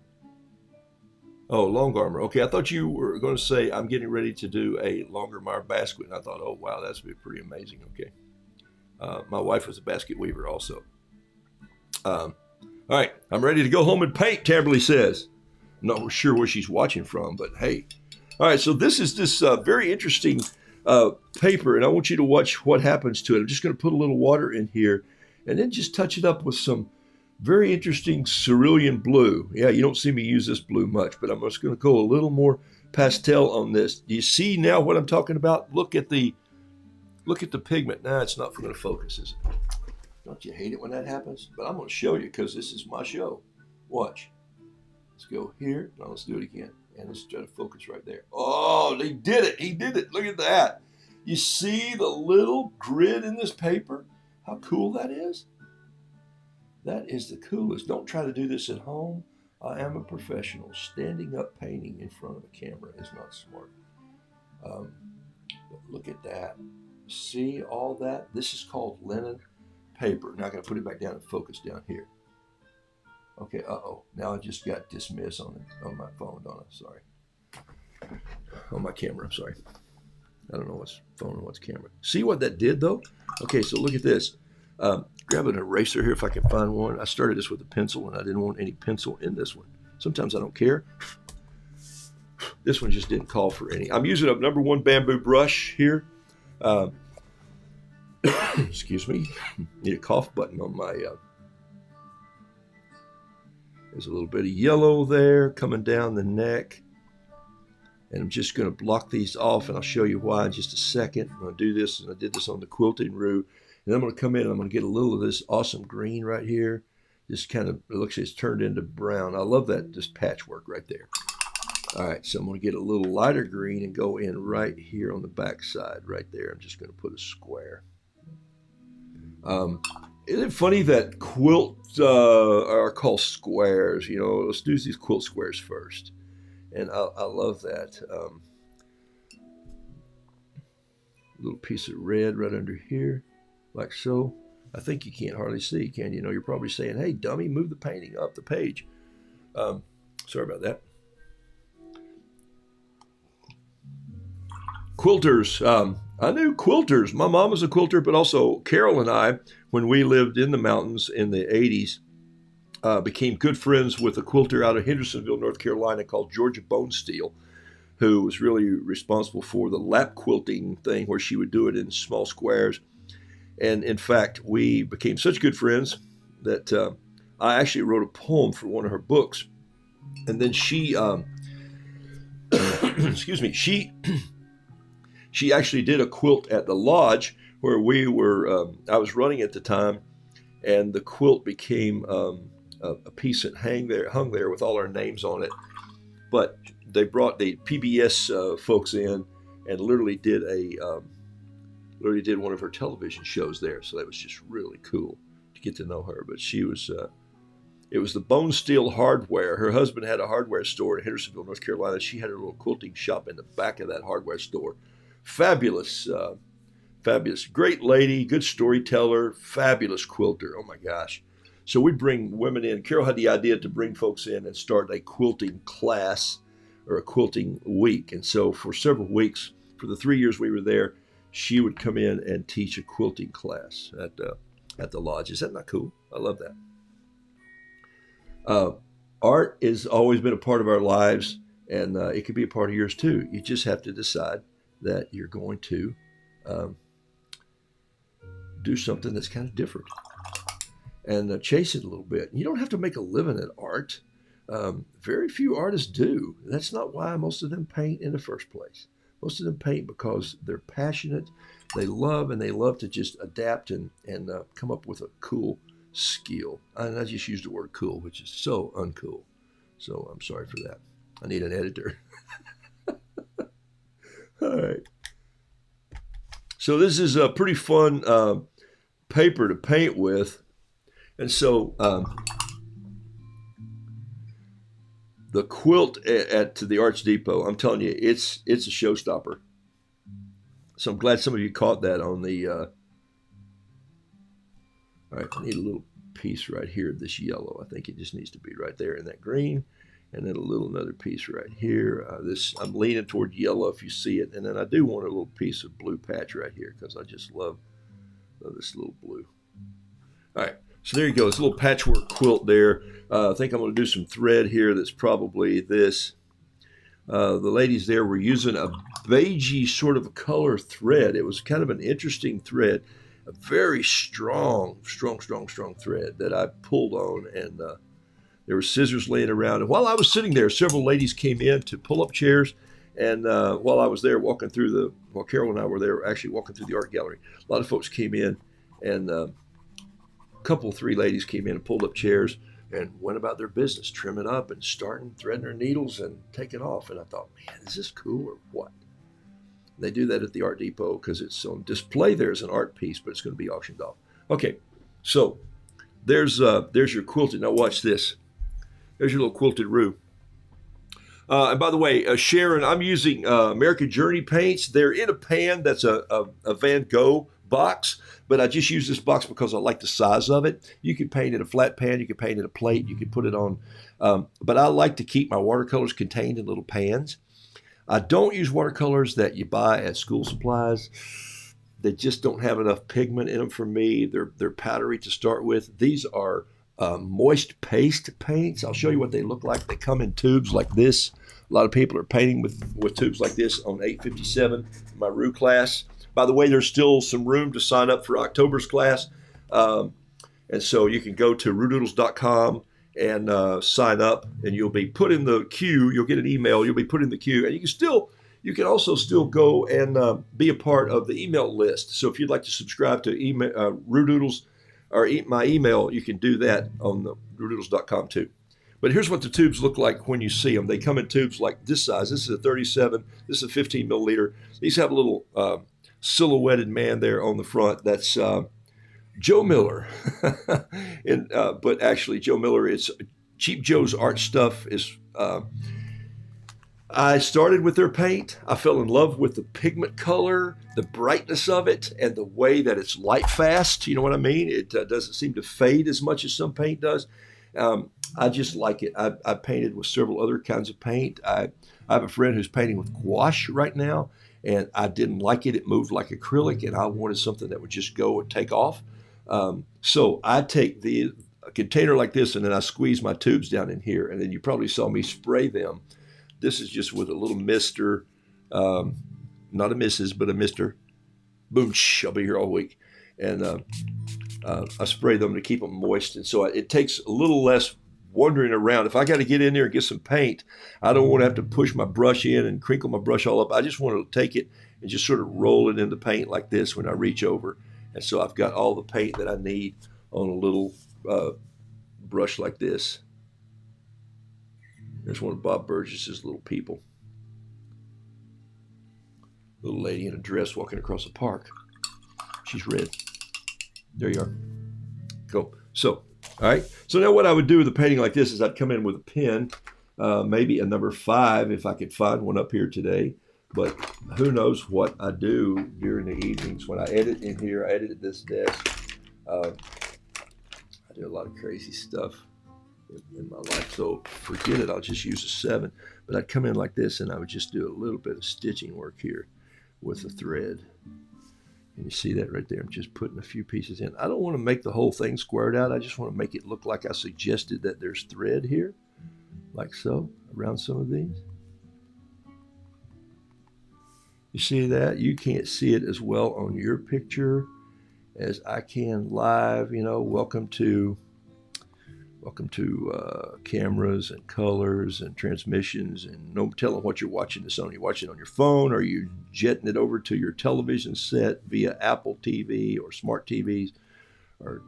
Oh, long armor. Okay, I thought you were going to say, I'm getting ready to do a longer Meyer basket. And I thought, oh, wow, that's be pretty amazing. Okay. My wife was a basket weaver also. All right, I'm ready to go home and paint, Tamberly says. I'm not sure where she's watching from, but hey. All right, so this is this very interesting paper, and I want you to watch what happens to it. I'm just going to put a little water in here and then just touch it up with some very interesting cerulean blue. Yeah, you don't see me use this blue much, but I'm just going to go a little more pastel on this. Do you see now what I'm talking about? Look at the Look at the pigment. Nah, it's not going to focus, is it? Don't you hate it when that happens? But I'm going to show you because this is my show. Watch. Let's go here. Now let's do it again. And let's try to focus right there. Oh, he did it. He did it. Look at that. You see the little grid in this paper? How cool that is? That is the coolest. Don't try to do this at home. I am a professional. Standing up painting in front of a camera is not smart. But look at that. See all that? This is called linen paper. Now I got to put it back down and focus down here. Okay, uh-oh. Now I just got dismissed on my phone, don't I? Sorry. On my camera, I'm sorry. I don't know what's phone and what's camera. See what that did, though? Okay, so look at this. Grab an eraser here if I can find one. I started this with a pencil, and I didn't want any pencil in this one. Sometimes I don't care. This one just didn't call for any. I'm using a number 1 bamboo brush here. Excuse me. Need a cough button on my... There's a little bit of yellow there coming down the neck. And I'm just going to block these off, and I'll show you why in just a second. I'm going to do this, and I did this on the quilting roux. And I'm going to come in, and I'm going to get a little of this awesome green right here. Just kind of, it looks like it's turned into brown. I love that, this patchwork right there. All right, so I'm going to get a little lighter green and go in right here on the back side right there. I'm just going to put a square. Isn't it funny that quilts are called squares? You know, let's do these quilt squares first. And I love that. Little piece of red right under here, like so. I think you can't hardly see, can you? Know, you're probably saying, hey, dummy, move the painting up the page. Sorry about that. Quilters. I knew quilters. My mom was a quilter, but also Carol and I, when we lived in the mountains in the 80s, became good friends with a quilter out of Hendersonville, North Carolina called Georgia Bonesteel, who was really responsible for the lap quilting thing where she would do it in small squares. And in fact, we became such good friends that I actually wrote a poem for one of her books. And then she, excuse me, she actually did a quilt at the lodge where we were, I was running at the time, and the quilt became a piece that hung there with all our names on it. But they brought the PBS folks in and literally did one of her television shows there. So that was just really cool to get to know her. But she was, it was the Bonesteel Hardware. Her husband had a hardware store in Hendersonville, North Carolina. She had her little quilting shop in the back of that hardware store. Fabulous, fabulous, great lady, good storyteller, fabulous quilter. Oh my gosh. So we'd bring women in. Carol had the idea to bring folks in and start a quilting class or a quilting week. And so for several weeks, for the 3 years we were there, she would come in and teach a quilting class at the lodge. Is that not cool? I love that. Art has always been a part of our lives, and it could be a part of yours too. You just have to decide that you're going to do something that's kind of different and chase it a little bit. You don't have to make a living at art. Very few artists do. That's not why most of them paint in the first place. Most of them paint because they're passionate, they love to just adapt and come up with a cool skill. And I just used the word cool, which is so uncool. So I'm sorry for that. I need an editor. All right. So this is a pretty fun paper to paint with. And so the quilt at the Arts Depot, I'm telling you, it's a showstopper. So I'm glad some of you caught that on the... all right, I need a little piece right here of this yellow. I think it just needs to be right there in that green. And then another piece right here. I'm leaning toward yellow if you see it. And then I do want a little piece of blue patch right here because I just love this little blue. All right, so there you go. It's a little patchwork quilt there. I think I'm going to do some thread here that's probably this. The ladies there were using a beigey sort of color thread. It was kind of an interesting thread, a very strong thread that I pulled on, and there were scissors laying around. And while I was sitting there, several ladies came in to pull up chairs And while I was there while Carol and I were there, actually walking through the art gallery, a lot of folks came in, and a couple, three ladies came in and pulled up chairs and went about their business, trimming up and starting, threading their needles and taking off. And I thought, man, is this cool or what? They do that at the Art Depot because it's on display there as an art piece, but it's going to be auctioned off. Okay, so there's your quilted. Now watch this. There's your little quilted Roo. And by the way, Sharon, I'm using American Journey paints. They're in a pan that's a Van Gogh box, but I just use this box because I like the size of it. You can paint in a flat pan, you can paint in a plate, you can put it on, but I like to keep my watercolors contained in little pans. I don't use watercolors that you buy at school supplies. They just don't have enough pigment in them for me. They're powdery to start with. These are moist paste paints. I'll show you what they look like. They come in tubes like this. A lot of people are painting with tubes like this on 857, my Roo class. By the way, there's still some room to sign up for October's class. And so you can go to roodoodles.com and sign up, and you'll be put in the queue. You'll get an email. You'll be put in the queue, and you can also still go and be a part of the email list. So if you'd like to subscribe to Roodoodles or my email, you can do that on the roodoodles.com too. But here's what the tubes look like when you see them. They come in tubes like this size. This is a 37. This is a 15 milliliter. These have a little silhouetted man there on the front. That's Joe Miller. But actually, Joe Miller, it's Cheap Joe's Art Stuff. I started with their paint. I fell in love with the pigment color, the brightness of it, and the way that it's light fast. You know what I mean? It doesn't seem to fade as much as some paint does. I just like it. I painted with several other kinds of paint. I have a friend who's painting with gouache right now, and I didn't like it. It moved like acrylic, and I wanted something that would just go and take off. So I take a container like this, and then I squeeze my tubes down in here, and then you probably saw me spray them. This is just with a little mister, not a Mrs., but a Mr. Boom, I'll be here all week. And I spray them to keep them moist. And so it takes a little less wandering around. If I got to get in there and get some paint, I don't want to have to push my brush in and crinkle my brush all up. I just want to take it and just sort of roll it into paint like this when I reach over. And so I've got all the paint that I need on a little brush like this. There's one of Bob Burgess's little people. Little lady in a dress walking across the park. She's red. There you are. Cool. So, all right. So now what I would do with a painting like this is I'd come in with a pen, maybe a number 5 if I could find one up here today. But who knows what I do during the evenings when I edit in here. I edit at this desk. I do a lot of crazy stuff in my life, so forget it. I'll just use a 7. But I'd come in like this, and I would just do a little bit of stitching work here with the thread. And you see that right there. I'm just putting a few pieces in. I don't want to make the whole thing squared out. I just want to make it look like I suggested that there's thread here, like so, around some of these. You see that? You can't see it as well on your picture as I can live. You know, welcome to cameras and colors and transmissions, and no telling what you're watching this on. You're watching it on your phone, or you're jetting it over to your television set via Apple TV or smart TVs or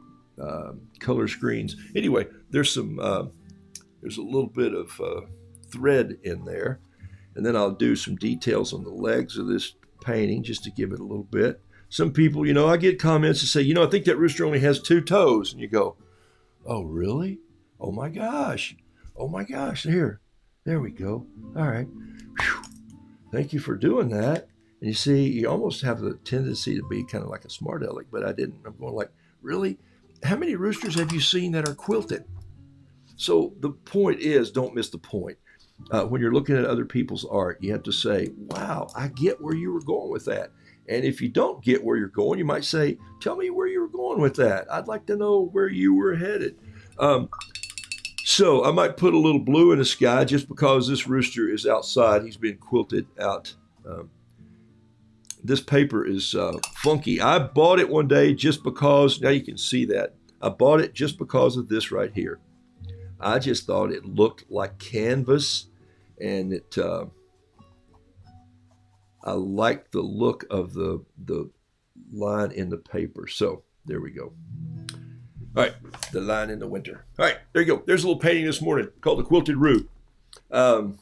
color screens. Anyway, there's a little bit of thread in there, and then I'll do some details on the legs of this painting just to give it a little bit. Some people, I get comments that say, I think that rooster only has 2 toes, and you go, oh, really? Oh my gosh. There we go. All right. Whew. Thank you for doing that. And you see, you almost have the tendency to be kind of like a smart aleck, but I didn't. I'm going like, really? How many roosters have you seen that are quilted? So the point is, don't miss the point. When you're looking at other people's art, you have to say, wow, I get where you were going with that. And if you don't get where you're going, you might say, tell me where you were going with that. I'd like to know where you were headed. So I might put a little blue in the sky just because this rooster is outside. He's been quilted out. This paper is funky. I bought it one day just because, now you can see that. I bought it just because of this right here. I just thought it looked like canvas, and it I like the look of the line in the paper. So there we go. All right, the line in the winter. All right, there you go. There's a little painting this morning called the Quilted Roo. Um,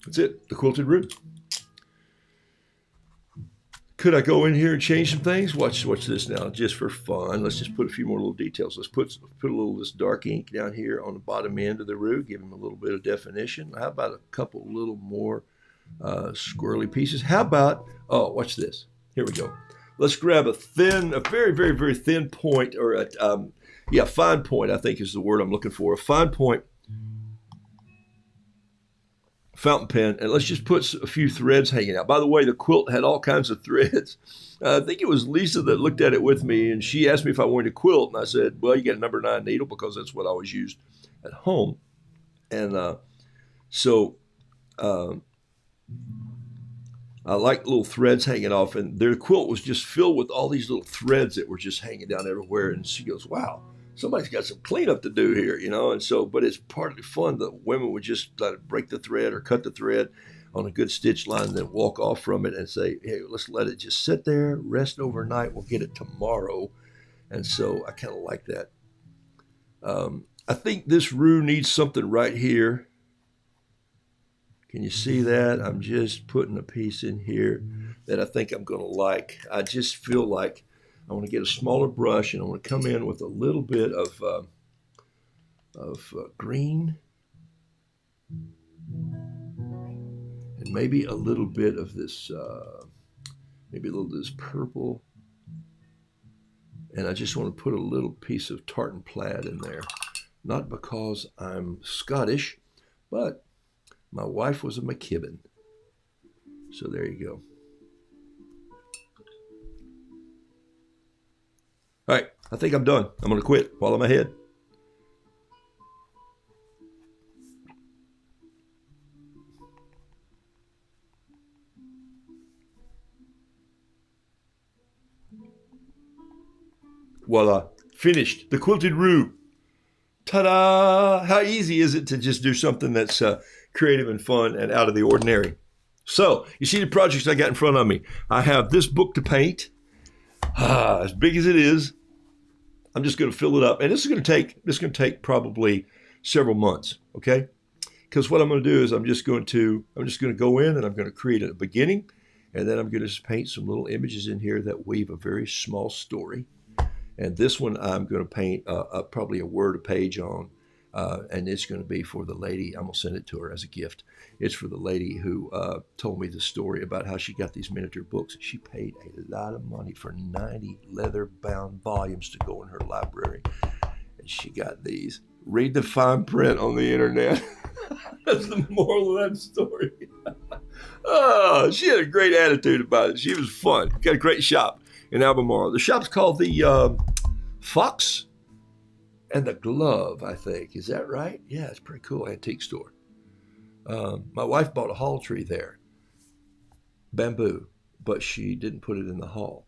that's it, the Quilted Roo. Could I go in here and change some things? Watch this now, just for fun. Let's just put a few more little details. Let's put a little of this dark ink down here on the bottom end of the Roo, give him a little bit of definition. How about a couple little more squirrely pieces? How about, oh, watch this. Here we go. Let's grab a very, very, very thin point, or a fine point, I think is the word I'm looking for. A fine point fountain pen, and let's just put a few threads hanging out. By the way, the quilt had all kinds of threads. I think it was Lisa that looked at it with me, and she asked me if I wanted a quilt, and I said, well, you get a number 9 needle because that's what I always used at home. And so I like little threads hanging off, and their quilt was just filled with all these little threads that were just hanging down everywhere. And she goes, wow, somebody's got some cleanup to do here, you know? And so, but it's partly fun that women would just break the thread or cut the thread on a good stitch line and then walk off from it and say, hey, let's let it just sit there, rest overnight. We'll get it tomorrow. And so I kind of like that. I think this Roo needs something right here. Can you see that? I'm just putting a piece in here that I think I'm going to like. I just feel like I want to get a smaller brush, and I want to come in with a little bit of green, and maybe a little bit of this, maybe a little of this purple. And I just want to put a little piece of tartan plaid in there. Not because I'm Scottish, but my wife was a McKibben. So there you go. All right, I think I'm done. I'm going to quit while I'm ahead. Voila, finished. The Quilted Roo. Ta-da! How easy is it to just do something that's creative and fun and out of the ordinary? So, you see the projects I got in front of me. I have this book to paint. As big as it is, I'm just going to fill it up, and this is going to take probably several months. Okay, because what I'm going to do is I'm just going to go in and I'm going to create a beginning, and then I'm going to paint some little images in here that weave a very small story. And this one I'm going to paint probably a word a page on, and it's going to be for the lady. I'm going to send it to her as a gift. It's for the lady who told me the story about how she got these miniature books. She paid a lot of money for 90 leather-bound volumes to go in her library, and she got these. Read the fine print on the internet. That's the moral of that story. Oh, she had a great attitude about it. She was fun. Got a great shop in Albemarle. The shop's called the Fox and the Glove, I think. Is that right? Yeah, it's a pretty cool antique store. My wife bought a hall tree there, bamboo, but she didn't put it in the hall.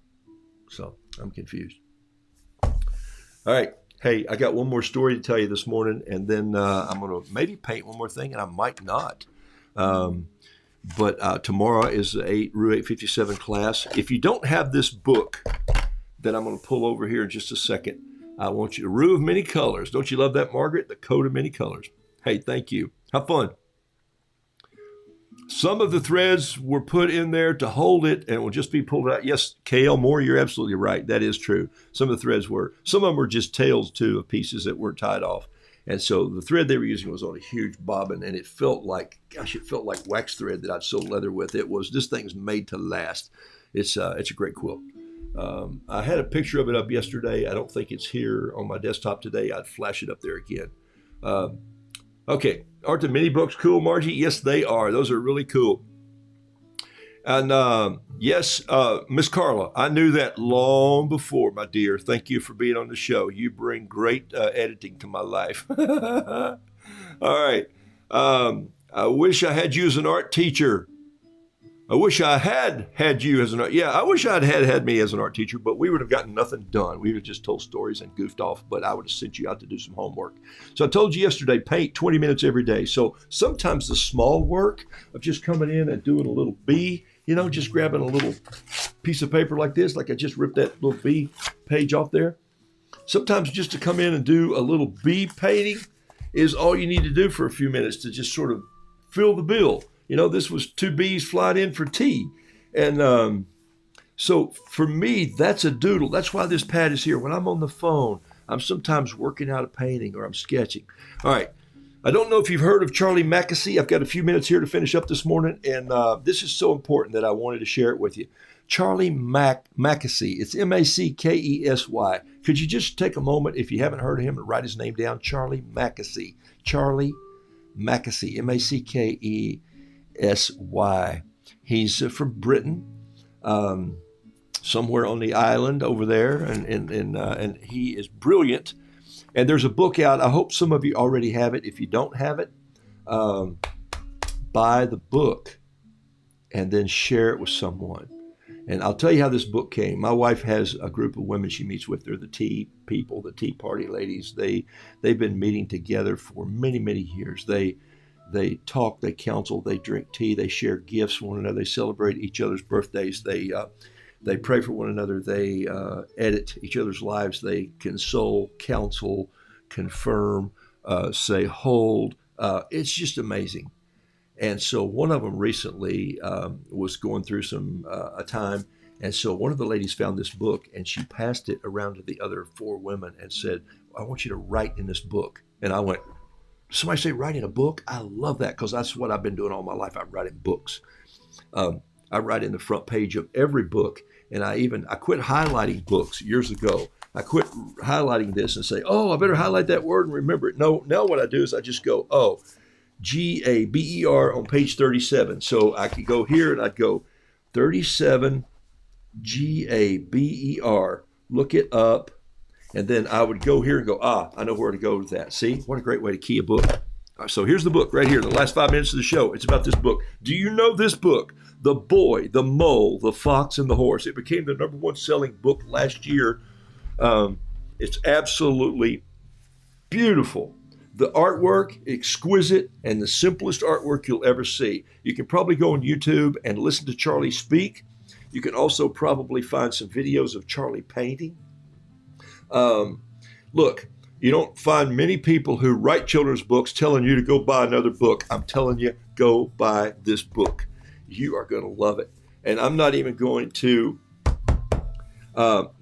So I'm confused. All right. Hey, I got one more story to tell you this morning, and then I'm going to maybe paint one more thing, and I might not. But tomorrow is the Roo 857 class. If you don't have this book that I'm going to pull over here in just a second, I want you to Roo of Many Colors. Don't you love that, Margaret? The Coat of Many Colors. Hey, thank you. Have fun. Some of the threads were put in there to hold it and will just be pulled out. Yes, K.L. Moore, you're absolutely right. That is true. Some of the threads were. Some of them were just tails, too, of pieces that weren't tied off. And so the thread they were using was on a huge bobbin, and it felt like wax thread that I'd sewed leather with. This thing's made to last. It's a great quilt. I had a picture of it up yesterday. I don't think it's here on my desktop today. I'd flash it up there again. Okay, aren't the mini books cool, Margie? Yes, they are. Those are really cool. And yes, Miss Carla, I knew that long before, my dear. Thank you for being on the show. You bring great editing to my life. All right. I wish I had you as an art teacher. I wish I had you as an art. Yeah, I wish I'd had me as an art teacher, but we would have gotten nothing done. We would have just told stories and goofed off, but I would have sent you out to do some homework. So I told you yesterday, paint 20 minutes every day. So sometimes the small work of just coming in and doing a little bee, just grabbing a little piece of paper like this, like I just ripped that little bee page off there. Sometimes just to come in and do a little bee painting is all you need to do for a few minutes to just sort of fill the bill. This was 2 bees flying in for tea. And so for me, that's a doodle. That's why this pad is here. When I'm on the phone, I'm sometimes working out a painting or I'm sketching. All right. I don't know if you've heard of Charlie Mackesy. I've got a few minutes here to finish up this morning. And this is so important that I wanted to share it with you. Charlie Mackesy. It's Mackesy. Could you just take a moment, if you haven't heard of him, and write his name down? Charlie Mackesy. Charlie Mackesy. Mackesy. He's from Britain, somewhere on the island over there, and he is brilliant. And there's a book out. I hope some of you already have it. If you don't have it, buy the book and then share it with someone. And I'll tell you how this book came. My wife has a group of women she meets with. They're the tea people, the tea party ladies. They've been meeting together for many, many years. They talk, they counsel, they drink tea, they share gifts with one another, they celebrate each other's birthdays, they pray for one another, they edit each other's lives, they console, counsel, confirm, say hold. It's just amazing. And so one of them recently was going through a time, and so one of the ladies found this book and she passed it around to the other 4 women and said, I want you to write in this book. And I went, somebody say writing a book? I love that, because that's what I've been doing all my life. I'm writing books. I write in the front page of every book, and I quit highlighting books years ago. I quit highlighting this and say, oh, I better highlight that word and remember it. No, now what I do is I just go, oh, Gaber on page 37. So I could go here and I'd go 37 Gaber, look it up. And then I would go here and go, I know where to go with that. See, what a great way to key a book. All right, so here's the book right here, the last 5 minutes of the show. It's about this book. Do you know this book? The Boy, the Mole, the Fox, and the Horse. It became the #1 selling book last year. It's absolutely beautiful. The artwork, exquisite, and the simplest artwork you'll ever see. You can probably go on YouTube and listen to Charlie speak. You can also probably find some videos of Charlie painting. Look, you don't find many people who write children's books telling you to go buy another book. I'm telling you, go buy this book. You are going to love it. And I'm not even going to,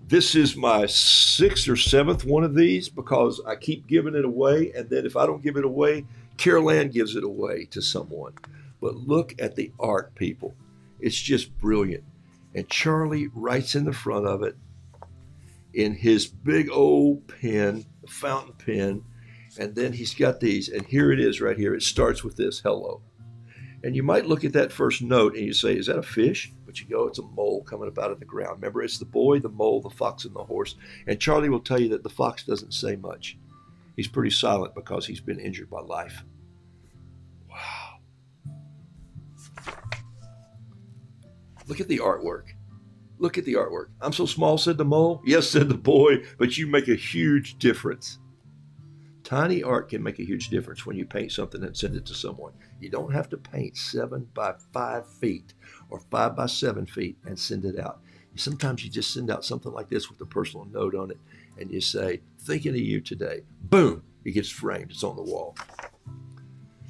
this is my 6th or 7th one of these, because I keep giving it away. And then if I don't give it away, Carol Ann gives it away to someone. But look at the art, people. It's just brilliant. And Charlie writes in the front of it, in his big old pen, the fountain pen, and then he's got these, and here it is right here. It starts with this, hello. And you might look at that first note and you say, is that a fish? But you go, it's a mole coming up out of the ground. Remember, it's the boy, the mole, the fox, and the horse. And Charlie will tell you that the fox doesn't say much. He's pretty silent because he's been injured by life. Wow. Look at the artwork. Look at the artwork. I'm so small, said the mole. Yes, said the boy, but you make a huge difference. Tiny art can make a huge difference when you paint something and send it to someone. You don't have to paint 7 by 5 feet or 5 by 7 feet and send it out. Sometimes you just send out something like this with a personal note on it, and you say, thinking of you today. Boom, it gets framed. It's on the wall.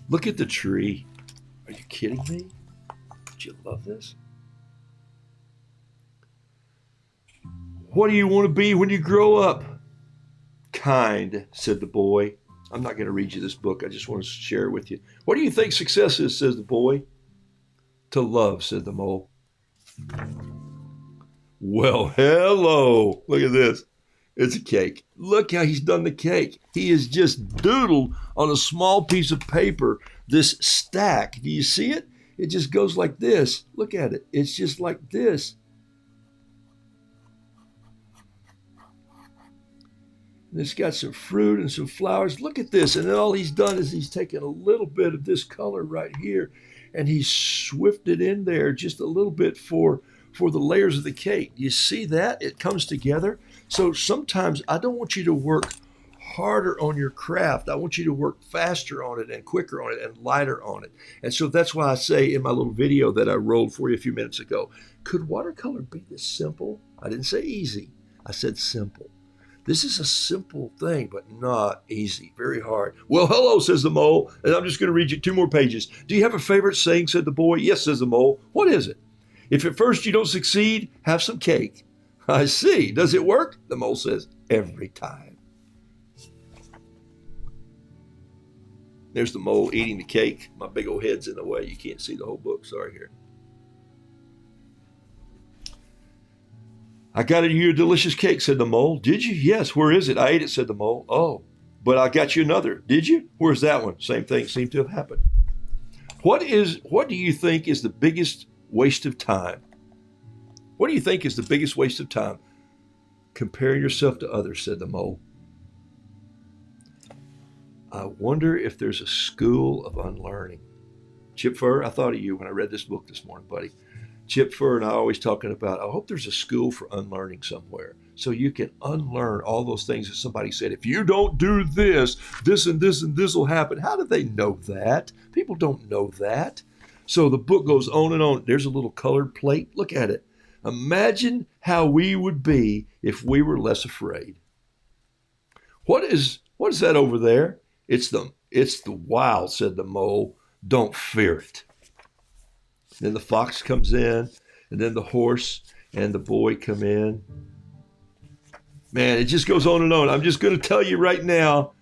Look at the tree. Are you kidding me? Don't you love this? What do you want to be when you grow up? Kind, said the boy. I'm not going to read you this book. I just want to share it with you. What do you think success is, says the boy. To love, said the mole. Well, hello. Look at this. It's a cake. Look how he's done the cake. He has just doodled on a small piece of paper this stack. Do you see it? It just goes like this. Look at it. It's just like this. And it's got some fruit and some flowers. Look at this. And then all he's done is he's taken a little bit of this color right here, and he swifted in there just a little bit for the layers of the cake. You see that? It comes together. So sometimes I don't want you to work harder on your craft. I want you to work faster on it and quicker on it and lighter on it. And so that's why I say in my little video that I rolled for you a few minutes ago, could watercolor be this simple? I didn't say easy. I said simple. This is a simple thing, but not easy. Very hard. Well, hello, says the mole, and I'm just going to read you 2 more pages. Do you have a favorite saying, said the boy. Yes, says the mole. What is it? If at first you don't succeed, have some cake. I see. Does it work? The mole says, every time. There's the mole eating the cake. My big old head's in the way. You can't see the whole book. Sorry here. I got you a delicious cake, said the mole. Did you? Yes. Where is it? I ate it, said the mole. Oh, but I got you another. Did you? Where's that one? Same thing seemed to have happened. What do you think is the biggest waste of time? What do you think is the biggest waste of time? Comparing yourself to others, said the mole. I wonder if there's a school of unlearning. Chip Fur, I thought of you when I read this book this morning, buddy. Chip Fur and I are always talking about, I hope there's a school for unlearning somewhere so you can unlearn all those things that somebody said. If you don't do this, this and this and this will happen. How do they know that? People don't know that. So the book goes on and on. There's a little colored plate. Look at it. Imagine how we would be if we were less afraid. What is that over there? It's the wild, said the mole. Don't fear it. Then the fox comes in, and then the horse and the boy come in. Man, it just goes on and on. I'm just going to tell you right now,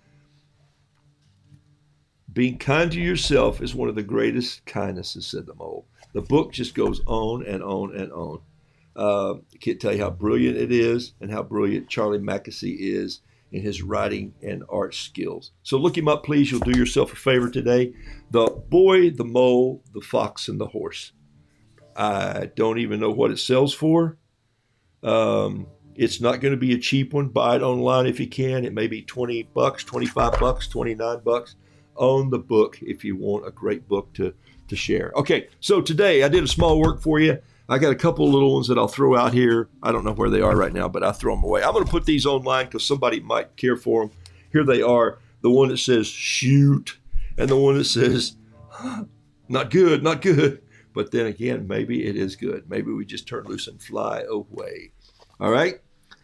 being kind to yourself is one of the greatest kindnesses, said the mole. The book just goes on and on and on. I can't tell you how brilliant it is and how brilliant Charlie Mackesy is in his writing and art skills. So look him up, please. You'll do yourself a favor today. The boy, the mole, the fox, and the horse. I don't even know what it sells for. It's not going to be a cheap one. Buy it online if you can. It may be $20, $25, $29. Own the book if you want a great book to share. Okay, so today I did a small work for you. I got a couple of little ones that I'll throw out here. I don't know where they are right now, but I'll throw them away. I'm going to put these online because somebody might care for them. Here they are. The one that says shoot and the one that says not good, not good. But then again, maybe it is good. Maybe we just turn loose and fly away. All right?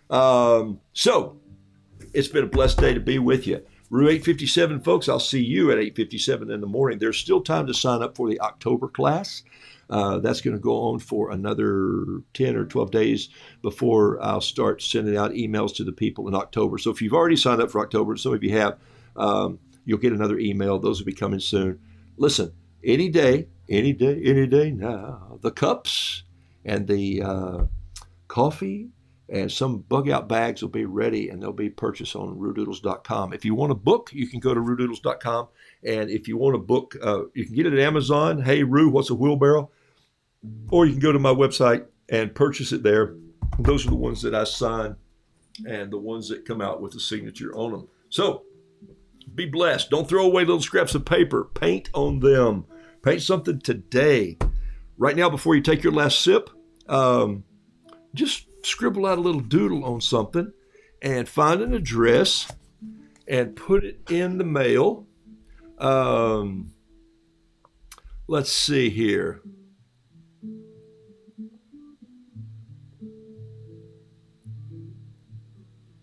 So it's been a blessed day to be with you. Rue 857, folks, I'll see you at 8:57 in the morning. There's still time to sign up for the October class. That's going to go on for another 10 or 12 days before I'll start sending out emails to the people in October. So if you've already signed up for October, some of you have, you'll get another email. Those will be coming soon. Listen, any day now, the cups and the coffee and some bug out bags will be ready and they'll be purchased on Roodoodles.com. If you want a book, you can go to Roodoodles.com. And if you want a book, you can get it at Amazon. Hey, Roo, what's a wheelbarrow? Or you can go to my website and purchase it there. Those are the ones that I sign and the ones that come out with the signature on them. So be blessed. Don't throw away little scraps of paper. Paint on them. Paint something today. Right now, before you take your last sip, just scribble out a little doodle on something and find an address and put it in the mail. Let's see here.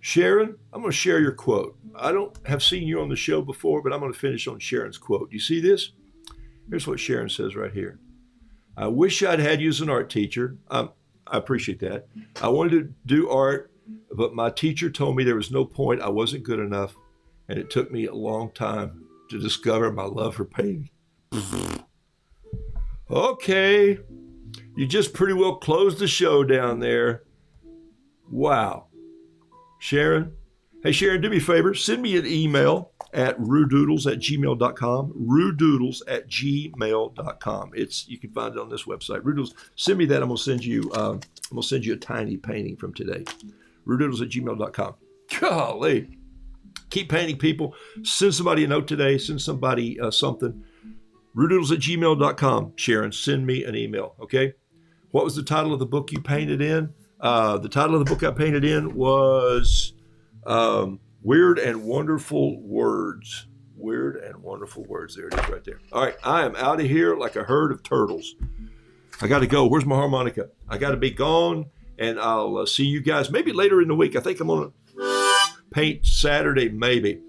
Sharon, I'm going to share your quote. I don't have seen you on the show before, but I'm going to finish on Sharon's quote. You see this? Here's what Sharon says right here. I wish I'd had you as an art teacher. I appreciate that. I wanted to do art, but my teacher told me there was no point. I wasn't good enough, and it took me a long time to discover my love for painting. Okay, you just pretty well closed the show down there. Wow. Sharon, hey Sharon, do me a favor, send me an email at roodoodles@gmail.com, roodoodles@gmail.com. You can find it on this website. Roodoodles, send me that. I'm gonna send you a tiny painting from today. Roodoodles@gmail.com. Golly. Keep painting, people. Send somebody a note today. Send somebody something. Roodoodles@gmail.com. Sharon, send me an email, okay? What was the title of the book you painted in? The title of the book I painted in was Weird and Wonderful Words. Weird and Wonderful Words. There it is right there. All right, I am out of here like a herd of turtles. I got to go. Where's my harmonica? I got to be gone, and I'll see you guys maybe later in the week. I think I'm going to paint Saturday, maybe.